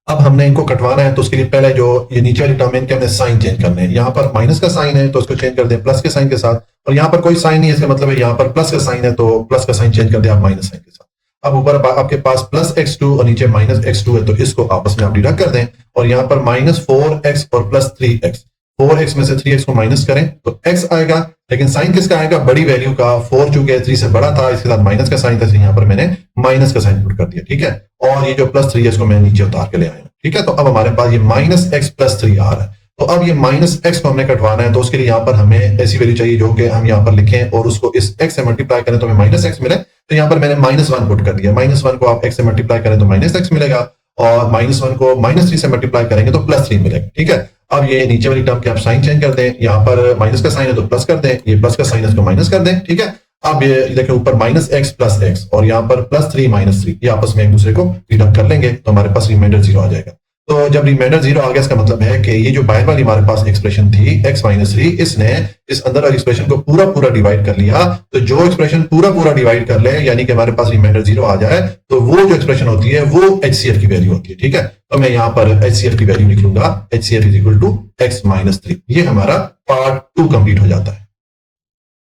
Speaker 1: अब हमने इनको कटवाना है तो उसके लिए पहले जो ये नीचे वाली टर्म है इनके हमने साइन चेंज करने हैं। यहाँ पर माइनस का साइन है तो उसको चेंज कर दें प्लस के साइन के साथ, और यहाँ पर कोई साइन नहीं है, इसका मतलब है यहाँ पर प्लस का साइन है तो प्लस का साइन चेंज कर दें आप माइनस साइन के साथ। अब ऊपर आपके पास +x2 और नीचे -x2 है, तो इसको आपस में आप डिडक्ट कर दें, और यहाँ पर -4x और +3x, 4x में से 3x को माइनस करें तो x आएगा, लेकिन साइन किसका आएगा? बड़ी वैल्यू का। 4 चूंकि 3 से बड़ा था, इसके साथ माइनस का साइन था, इसलिए यहाँ पर मैंने माइनस का साइन पुट कर दिया। ठीक है। और ये जो +3 है इसको मैं नीचे उतार के ले आया। ठीक है। तो अब हमारे पास ये -x + 3 आ रहा है। तो अब ये -x को हमने कटवाना है, तो उसके लिए यहाँ पर हमें ऐसी वैल्यू चाहिए जो कि हम यहाँ पर लिखें और उसको इस x से मल्टीप्लाई करें तो हमें -x मिले। तो यहाँ पर मैंने -1 पुट कर दिया। -1 को आप x से मल्टीप्लाई करें तो -x मिलेगा, और -1 को -3 से मल्टीप्लाई करेंगे तो +3 मिलेगा। ठीक है। अब ये नीचे वाली टर्म के आप साइन चेंज कर दें, यहाँ पर माइनस का साइन है तो प्लस कर दें, ये प्लस का साइन है इसको माइनस कर दें। ठीक है। अब ये देखिए ऊपर -x + x और यहाँ पर +3 -3, ये आपस में एक दूसरे को डिडक्ट कर लेंगे तो हमारे पास रिमाइंडर 0 आ जाएगा। तो जब रिमाइंडर 0 आ गया, इसका मतलब है कि ये जो बाहर वाली हमारे पास एक्सप्रेशन थी x -3, इसने इस अंदर वाली एक्सप्रेशन को पूरा डिवाइड कर लिया। तो जो एक्सप्रेशन पूरा डिवाइड कर ले, यानी कि हमारे पास रिमाइंडर 0 आ जाए, तो वो जो एक्सप्रेशन होती है वो HCF की वैल्यू होती है। ठीक है। तो मैं यहाँ पर HCF की वैल्यू लिख लूंगा, HCF = x -3। ये हमारा पार्ट 2 कंप्लीट हो जाता है।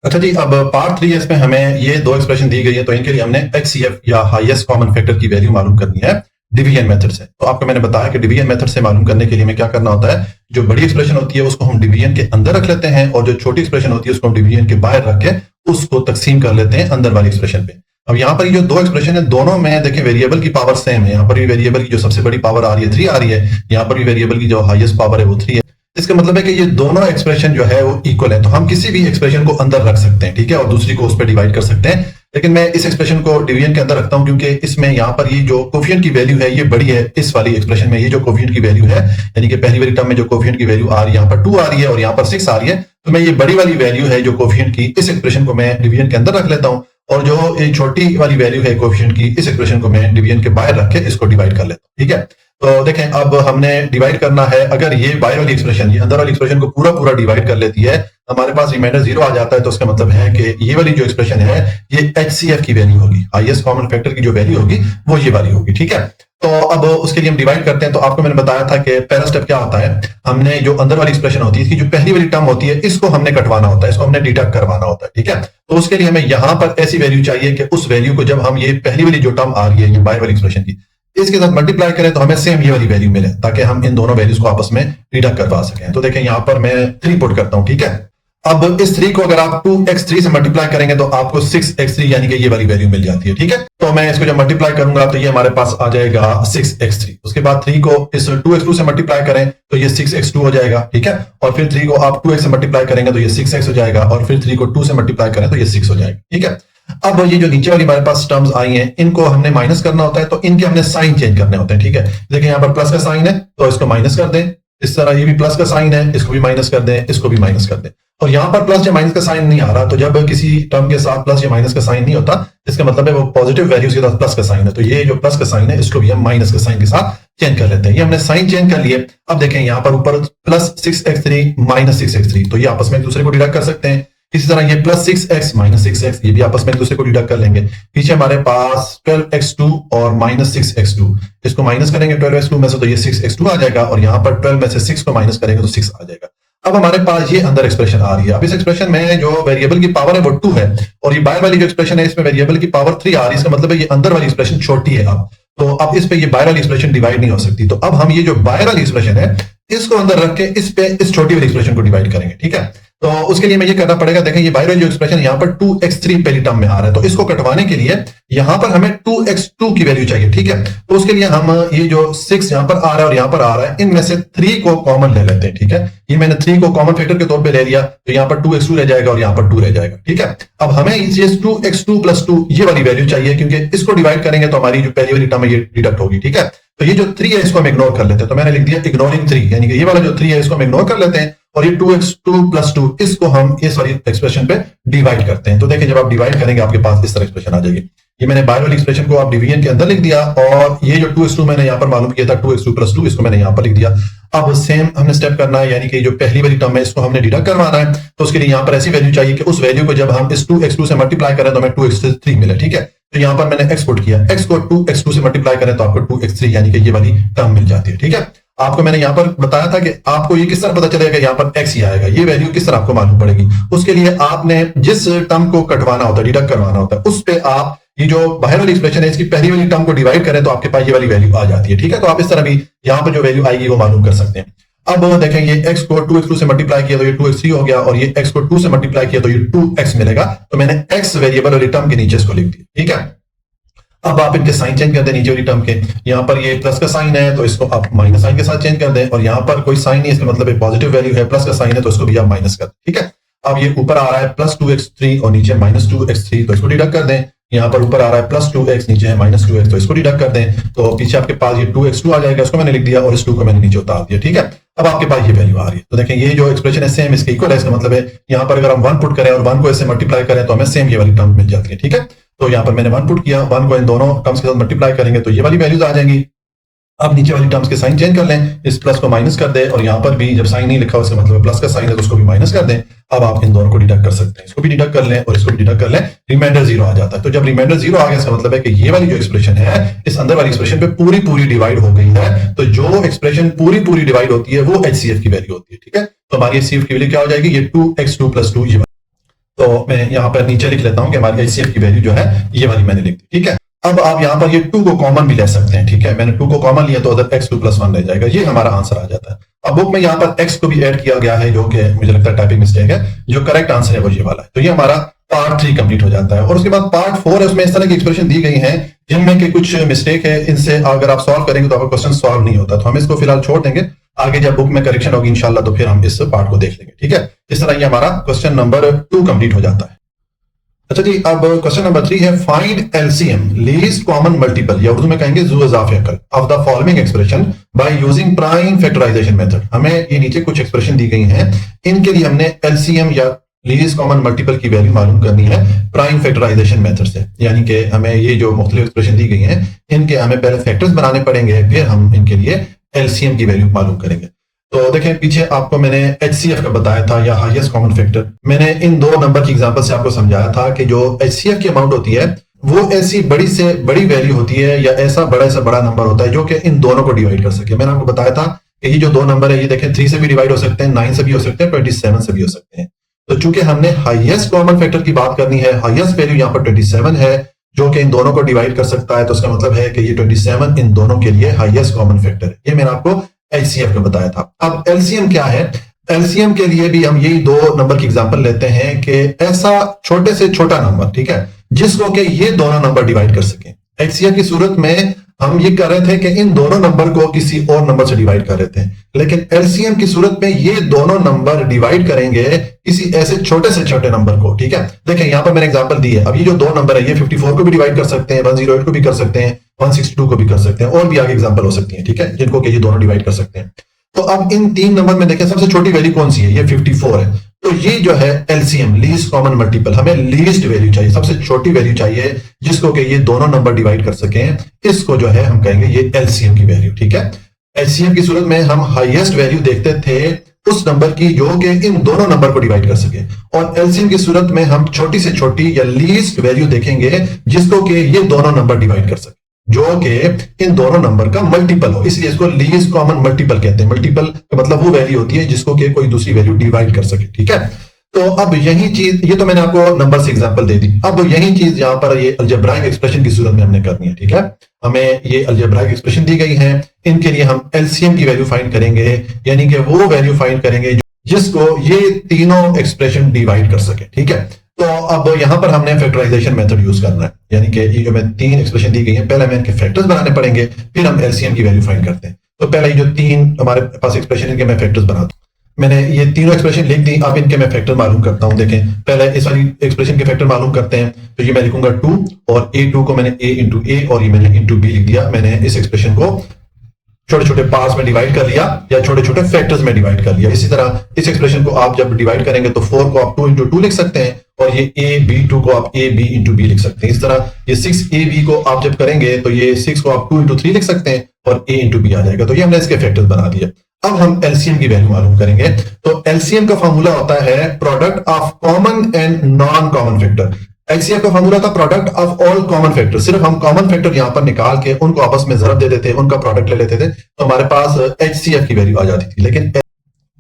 Speaker 1: अच्छा जी, अब पार्ट 3 इसमें हमें ये दो एक्सप्रेशन दी गई है, तो इनके लिए हमने HCF या हाईएस्ट कॉमन फैक्टर की वैल्यू मालूम करनी है डिवीजन मेथड से। तो आपको मैंने बताया कि डिवीजन मेथड से मालूम करने के लिए हमें क्या करना होता है, जो बड़ी एक्सप्रेशन होती है उसको हम डिवीजन के अंदर रख लेते हैं, और जो छोटी एक्सप्रेशन होती है उसको हम डिवीजन के बाहर रख के उसको तकसीम कर लेते हैं अंदर वाली एक्सप्रेशन पे। अब यहाँ पर ये जो दो एक्सप्रेशन है दोनों में देखिए वेरिएबल की पावर सेम है। यहाँ पर भी वेरिएबल की जो सबसे बड़ी पावर आ रही है 3 आ रही है, यहाँ पर भी वेरिएबल की जो हाईएस्ट पावर है वो 3 है। इसका मतलब है कि ये दोनों एक्सप्रेशन जो है वो इक्वल है, तो हम किसी भी एक्सप्रेशन को अंदर रख सकते हैं। ठीक है। और दूसरी को उस पर डिवाइड कर सकते हैं, लेकिन मैं इस एक्सप्रेशन को डिवीजन के अंदर रखता हूं क्योंकि इसमें यहाँ पर ये जो कोफिशिएंट की वैल्यू है ये बड़ी है। इस वाली एक्सप्रेशन में ये जो कोफिशिएंट की वैल्यू है, यानी कि पहली वाली टर्म में जो कोफिशिएंट की वैल्यू आ रही है यहाँ पर 2 आ रही है और यहाँ पर 6 आ रही है, तो मैं ये बड़ी वाली वैल्यू है जो कोफिशिएंट की, इस एक्सप्रेशन को मैं डिवीजन के अंदर रख लेता हूँ, और जो ये छोटी वाली वैल्यू है कोफिशिएंट की, इस एक्सप्रेशन को मैं डिवीजन के बाहर रख के इसको डिवाइड कर लेता हूँ। ठीक है। तो देखें अब हमने डिवाइड करना है, अगर ये बाहर वाली एक्सप्रेशन ये अंदर वाली एक्सप्रेशन को पूरा डिवाइड कर लेती है, हमारे पास रिमाइंडर 0 आ जाता है, तो उसका मतलब है कि ये वाली जो एक्सप्रेशन है ये HCF की वैल्यू होगी, हाईएस्ट कॉमन फैक्टर की जो वैल्यू होगी वो ये वाली होगी। ठीक है। तो अब उसके लिए हम डिवाइड करते हैं। तो आपको मैंने बताया था कि पहला स्टेप क्या होता है, हमने जो अंदर वाली एक्सप्रेशन होती है, इसकी जो पहली वाली टर्म होती है, इसको हमने कटवाना होता है, इसको हमने डिडक्ट करवाना होता है, ठीक है। तो उसके लिए हमें यहां पर ऐसी वैल्यू चाहिए कि उस वैल्यू को जब हम ये पहली वाली जो टर्म आ रही है ये बाय वाली एक्सप्रेशन की, इसके साथ मल्टीप्लाई करें तो हमें सेम ये वाली वैल्यू मिले, ताकि हम इन दोनों वैल्यूज को आपस में डिडक्ट करवा सकें। तो देखें यहां पर मैं 3 पुट करता हूं, ठीक है। अब इस 3 को अगर आप 2x3 से मल्टीप्लाई करेंगे तो आपको 6x3 यानी कि ये वाली वैल्यू मिल जाती है, ठीक है। तो मैं इसको जब मल्टीप्लाई करूंगा तो ये हमारे पास आ जाएगा 6x3। उसके बाद 3 को इस 2x2 से मल्टीप्लाई करें तो ये 6x2 हो जाएगा, ठीक है। और फिर 3 को आप 2x से मल्टीप्लाई करेंगे तो ये 6x हो जाएगा, और फिर 3 को 2 से मल्टीप्लाई करें तो ये 6 हो जाएगा, ठीक है। अब ये जो नीचे वाली हमारे पास टर्म्स आई हैं, इनको हमने माइनस करना होता है, तो इनके हमने साइन चेंज करने होते हैं, ठीक है। देखिए यहाँ पर प्लस का साइन है तो इसको माइनस कर दें, इस तरह ये भी प्लस का साइन है, इसको भी माइनस कर दें, इसको भी माइनस कर दें। और यहाँ पर प्लस या माइनस का साइन नहीं आ रहा, तो जब किसी टर्म के साथ प्लस या माइनस का साइन नहीं होता, इसका मतलब है वो पॉजिटिव वैल्यूज के साथ प्लस का साइन है। तो ये जो प्लस का साइन है इसको भी हम माइनस के साइन के साथ चेंज कर लेते हैं। ये हमने साइन चेंज कर लिए। अब देखें यहाँ पर ऊपर प्लस 6x3 माइनस 6x3, तो ये आपस में एक दूसरे को डिडक्ट कर सकते हैं। इसी तरह ये प्लस 6x माइनस 6x, ये भी आपस में एक दूसरे को डिडक्ट कर लेंगे। पीछे हमारे पास 12x2 और माइनस 6x2, इसको माइनस करेंगे 12x2 में से तो ये 6x2 आ जाएगा, और यहाँ पर 12 में से 6 को माइनस करेंगे तो 6 आ जाएगा। अब हमारे पास ये अंदर एक्सप्रेशन आ रही है। अब इस एक्सप्रेशन में जो वेरिएबल की पावर है वो 2 है, और ये बाहर वाली जो एक्सप्रेशन है इसमें वेरिएबल की पावर 3 आ रही है। इसका मतलब है ये अंदर वाली एक्सप्रेशन छोटी है। अब तो अब इस पे ये बाहर वाली एक्सप्रेशन डिवाइड नहीं हो सकती, तो अब हम ये जो बाहर वाली एक्सप्रेशन है इसको अंदर रख के इस पे इस छोटी वाली एक्सप्रेशन को डिवाइड करेंगे, ठीक है। तो उसके लिए मैं ये करना पड़ेगा, देखें ये बाहर वाली जो एक्सप्रेशन यहाँ पर 2x3 पहली टर्म में आ रहा है, तो इसको कटवाने के लिए यहाँ पर हमें 2x2 की वैल्यू चाहिए, ठीक है। तो उसके लिए हम ये जो 6 यहाँ पर आ रहा है और यहाँ पर आ रहा है, इनमें से 3 को कॉमन ले लेते हैं, ठीक है। ये मैंने 3 को कॉमन फैक्टर के तौर पे ले लिया, तो यहाँ पर 2x2 रह जाएगा और यहाँ पर 2 रह जाएगा, ठीक है। अब हमें ये 2x2 + 2 ये वाली वैल्यू चाहिए, क्योंकि इसको डिवाइड करेंगे तो हमारी जो पहली वाली टर्म है ये डिडक्ट होगी, ठीक है। तो ये जो 3 है इसको हम इग्नोर कर लेते हैं, तो मैंने लिख दिया इग्नोरिंग 3, यानी कि ये वाला जो 3 है इसको हम इग्नोर कर लेते हैं, और ये 2x2 + 2 इसको हम इस वाली एक्सप्रेशन पे डिवाइड करते हैं। तो देखिए जब आप डिवाइड करेंगे आपके पास इस तरह एक्सप्रेशन आ जाएगी। ये मैंने बाहर वाली एक्सप्रेशन को आप डिवीजन के अंदर लिख दिया, और ये जो 2x2 मैंने यहाँ पर मालूम किया था 2x2 + 2 इसको मैंने यहाँ पर लिख दिया। अब सेम हमने स्टेप करना है, यानी कि जो पहली वाली टर्म है इसको हमने डिडक्ट करवाना है। तो उसके लिए यहाँ पर ऐसी वैल्यू चाहिए कि उस वैल्यू को जब हम इस 2x2 से मल्टीप्लाई करें तो हमें 2x3 मिले, ठीक है। तो यहाँ पर मैंने x पुट किया, x को 2x2 से मल्टीप्लाई करें तो आपको 2x3 यानी कि ये वाली टर्म मिल जाती है, ठीक है। आपको मैंने यहाँ पर बताया था कि आपको ये किस तरह पता चलेगा, यहाँ पर x ही आएगा, ये वैल्यू किस तरह आपको मालूम पड़ेगी। उसके लिए आपने जिस टर्म को कटवाना होता है, डिडक्ट करवाना होता है, उस पे आप ये जो बाहर वाली एक्सप्रेशन है इसकी पहली वाली टर्म को डिवाइड करें तो आपके पास ये वाली वैल्यू आ जाती है, ठीक है। तो आप इस तरह भी यहाँ पर जो वैल्यू आएगी वो मालूम कर सकते हैं। अब देखें ये x को 2x2 से मल्टीप्लाई किया तो ये 2x3 हो गया, और ये x को 2 से मल्टीप्लाई किया तो ये 2x मिलेगा। तो मैंने x वेरिएबल वाली टर्म के नीचे इसको लिख दिया, ठीक है। अब आप इनके साइन चेंज कर दें, नीचे वाली टर्म के यहाँ पर ये प्लस का साइन है तो इसको आप माइनस साइन के साथ चेंज कर दें, और यहाँ पर कोई साइन नहीं, इसका मतलब एक पॉजिटिव वैल्यू है, प्लस का साइन है तो इसको भी आप माइनस कर दें, ठीक है। अब ये ऊपर आ रहा है +2x3 और नीचे -2x3, तो इसको डिडक्ट कर दें। यहाँ पर ऊपर आ रहा है +2x, नीचे है -2x, तो इसको डिडक्ट कर दें। तो पीछे आपके पास ये 2x2 आ जाएगा, इसको मैंने लिख दिया, और इस 2 को मैंने नीचे उतार दिया, ठीक है। अब आपके पास ये वैल्यू आ रही है। तो देखें ये जो एक्सप्रेशन है सेम इसके इक्वल है, इसका मतलब है यहाँ पर अगर हम 1 पुट करें और 1 को ऐसे मल्टीप्लाई करें तो हमें सेम ये वाली टर्म मिल जाती है, ठीक है। तो यहाँ पर मैंने 1 पुट किया, 1 को इन दोनों टर्म्स के साथ मल्टीप्लाई करेंगे तो ये वाली वैल्यूज आ जाएंगी। अब नीचे वाली टर्म्स के साइन चेंज कर लें, इस प्लस को माइनस कर दें, और यहाँ पर भी जब साइन नहीं लिखा उसका मतलब प्लस का साइन है तो उसको भी माइनस कर दें। अब आप इन दोनों को डिडक्ट कर सकते हैं, इसको भी डिडक्ट कर लें और इसको भी डिडक्ट कर लें, रिमाइंडर 0 आ जाता है। तो जब रिमाइंडर 0 आ गया इसका मतलब है कि ये वाली जो एक्सप्रेशन है इस अंदर वाली एक्सप्रेशन पे पूरी डिवाइड हो गई है। तो जो एक्सप्रेशन पूरी डिवाइड होती है वो HCF की वैल्यू होती है, ठीक है। तो हमारी HCF की वैल्यू क्या हो जाएगी, ये 2x2 + 2 ये। तो मैं यहाँ पर नीचे लिख लेता हूं कि हमारी HCF की वैल्यू जो है ये वाली मैंने लिख दी, ठीक है। अब आप यहाँ पर ये 2 को कॉमन भी ले सकते हैं, ठीक है। मैंने 2 को कॉमन लिया तो अदर x2 + 1 रह जाएगा, ये हमारा आंसर आ जाता है। अब बुक में यहाँ पर x को भी ऐड किया गया है, जो कि मुझे लगता है टाइपिंग मिस्टेक है, जो करेक्ट आंसर है वो ये वाला है। तो ये हमारा पार्ट 3 कंप्लीट हो जाता है। और उसके बाद पार्ट 4 है, उसमें इस तरह की एक्सप्रेशन दी गई है जिनमें के कुछ मिस्टेक है, इनसे अगर आप सॉल्व करेंगे तो आपका क्वेश्चन सॉल्व नहीं होता। तो हम इसको फिलहाल छोड़ देंगे, आगे जब बुक में करेक्शन होगी इंशाल्लाह तो फिर हम इस पार्ट को देख लेंगे, ठीक है। इस तरह ये हमारा क्वेश्चन नंबर 2 कंप्लीट हो जाता है। अच्छा जी, अब क्वेश्चन नंबर 3 है find LCM least common multiple, या उर्दू में कहेंगे जू इजाफी अकल of the following expression by using prime factorisation method. हमें ये नीचे कुछ एक्सप्रेशन दी गई हैं, इनके लिए हमने LCM या लीस्ट कॉमन मल्टीपल की वैल्यू मालूम करनी है प्राइम फैक्टराइजेशन मेथड से। यानी कि हमें ये जो मुख्तलिफ एक्सप्रेशन दी गई हैं इनके हमें पहले फैक्टर्स बनाने पड़ेंगे, फिर हम इनके लिए LCM की वैल्यू मालूम करेंगे। तो देखें पीछे आपको मैंने HCF का बताया था, या हाईएस्ट कॉमन फैक्टर। मैंने इन 2 नंबर की एग्जांपल से आपको समझाया था कि जो HCF की अमाउंट होती है वो ऐसी बड़ी से बड़ी वैल्यू होती है या ऐसा बड़ा नंबर होता है जो कि इन दोनों को डिवाइड कर सके। मैंने आपको बताया था कि ये जो दो नंबर है ये देखें 3 से भी डिवाइड हो सकते हैं, 9 से भी हो सकते हैं, 27 से भी हो सकते हैं। तो चूंकि हमने हाईएस्ट कॉमन फैक्टर की बात करनी है, हाईएस्ट वैल्यू यहाँ पर 27 है जो कि इन दोनों को डिवाइड कर सकता है, तो इसका मतलब है कि ये 27 इन दोनों के लिए हाईएस्ट कॉमन फैक्टर है। ये मैंने आपको एचसीएफ का बताया था। अब एलसीएम क्या है? एलसीएम के लिए भी हम यही दो नंबर की एग्जांपल लेते हैं कि ऐसा छोटे से छोटा नंबर, ठीक है, जिसको कि ये दोनों नंबर डिवाइड कर सकें। एचसीएफ की सूरत में हम ये कर रहे थे कि इन दोनों नंबर को किसी और नंबर से डिवाइड कर रहे थे, लेकिन एलसीएम की सूरत में ये दोनों नंबर डिवाइड करेंगे किसी ऐसे छोटे से छोटे नंबर को, ठीक है। देखें यहां पर मैंने एग्जांपल दी है। अब ये जो दो नंबर है ये 54 को भी डिवाइड कर सकते हैं, 108 को भी कर सकते हैं, 162 को भी कर सकते हैं, और भी आगे एग्जांपल हो सकती है, ठीक है, जिनको कि ये दोनों डिवाइड कर सकते हैं। तो अब इन तीन नंबर में देखें सबसे छोटी वैल्यू कौन सी है? ये 54 है। तो ये जो है एलसीएम, लीस्ट कॉमन मल्टीपल, हमें लीस्ट वैल्यू चाहिए, सबसे छोटी वैल्यू चाहिए जिसको कि ये दोनों नंबर डिवाइड कर सकें। इसको जो है हम कहेंगे ये एलसीएम की वैल्यू, ठीक है। एलसीएम की सूरत में हम हाईएस्ट वैल्यू देखते थे उस नंबर की जो कि इन दोनों नंबर को डिवाइड कर सके, और एलसीएम की सूरत में हम छोटी से छोटी या लीस्ट वैल्यू देखेंगे जिसको कि ये दोनों नंबर डिवाइड कर सके, जो कि इन दोनों नंबर का मल्टीपल हो, इसलिए इसको लीस्ट कॉमन मल्टीपल कहते हैं। मल्टीपल का मतलब वो वैल्यू होती है जिसको कि कोई दूसरी वैल्यू डिवाइड कर सके, ठीक है। तो अब यही चीज, ये तो मैंने आपको नंबर से एग्जांपल दे दी। अब यही चीज यहां पर ये अलजेब्राइक एक्सप्रेशन की सूरत में हमने करनी है, ठीक है। हमें ये अलजेब्राइक एक्सप्रेशन दी गई है, इनके लिए हम एलसीएम की वैल्यू फाइंड करेंगे, यानी कि वो वैल्यू फाइंड करेंगे जिसको ये तीनों एक्सप्रेशन डिवाइड कर सके, ठीक है। तो अब यहां पर हमने फैक्टराइजेशन मेथड यूज करना है, यानी कि ये जो मैं तीन एक्सप्रेशन दी गई है, पहले हमें इनके फैक्टर्स बनाने पड़ेंगे, फिर हम एलसीएम की वैल्यू फाइंड करते हैं। तो पहले जो तीन हमारे पास एक्सप्रेशन, इनके मैं फैक्टर्स बनाता हूं। मैंने ये तीनों एक्सप्रेशन लिख दी, अब इनके मैं फैक्टर मालूम करता हूं। देखें पहले इस वाली एक्सप्रेशन के फैक्टर मालूम करते हैं। तो ये मैं लिखूंगा 2, और a2 को मैंने a इंटू ए और ये मैंने इंटू बी लिख दिया। मैंने इस एक्सप्रेशन को छोटे छोटे पार्ट्स में डिवाइड कर लिया या छोटे छोटे फैक्टर्स में डिवाइड कर लिया। इसी तरह इस एक्सप्रेशन को आप जब डिवाइड करेंगे तो 4 को आप 2 इंटू 2 लिख सकते हैं, और ये a b2 को आप a b इंटू b लिख सकते हैं। इस तरह ये 6ab को आप जब करेंगे तो ये 6 को आप 2 इंटू 3 लिख सकते हैं, और a इंटू b आ जाएगा। तो ये हमने इसके फैक्टर्स बना दिए। अब हम एलसीएम की वैल्यू मालूम करेंगे। तो एलसीएम का फॉर्मूला होता है product of common and non common factor. HCF का फॉर्मूला था product of all common factor. सिर्फ हम कॉमन फैक्टर यहां पर निकाल के उनको आपस में ज़रब दे देते, उनका प्रोडक्ट ले लेते थे, तो हमारे पास एचसीएफ की वैल्यू आ जाती थी। लेकिन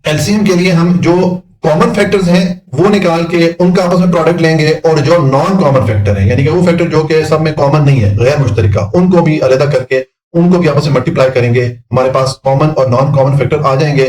Speaker 1: एलसीएम के लिए हम जो कॉमन फैक्टर्स हैं वो निकाल के उनका आपस में प्रोडक्ट लेंगे, और जो नॉन कॉमन फैक्टर है, यानी कि वो फैक्टर जो कि सब में कॉमन नहीं है, गैर मुश्तरिका, उनको भी अलग करके उनको भी आपस में मल्टीप्लाई करेंगे। हमारे पास कॉमन और नॉन कॉमन फैक्टर आ जाएंगे।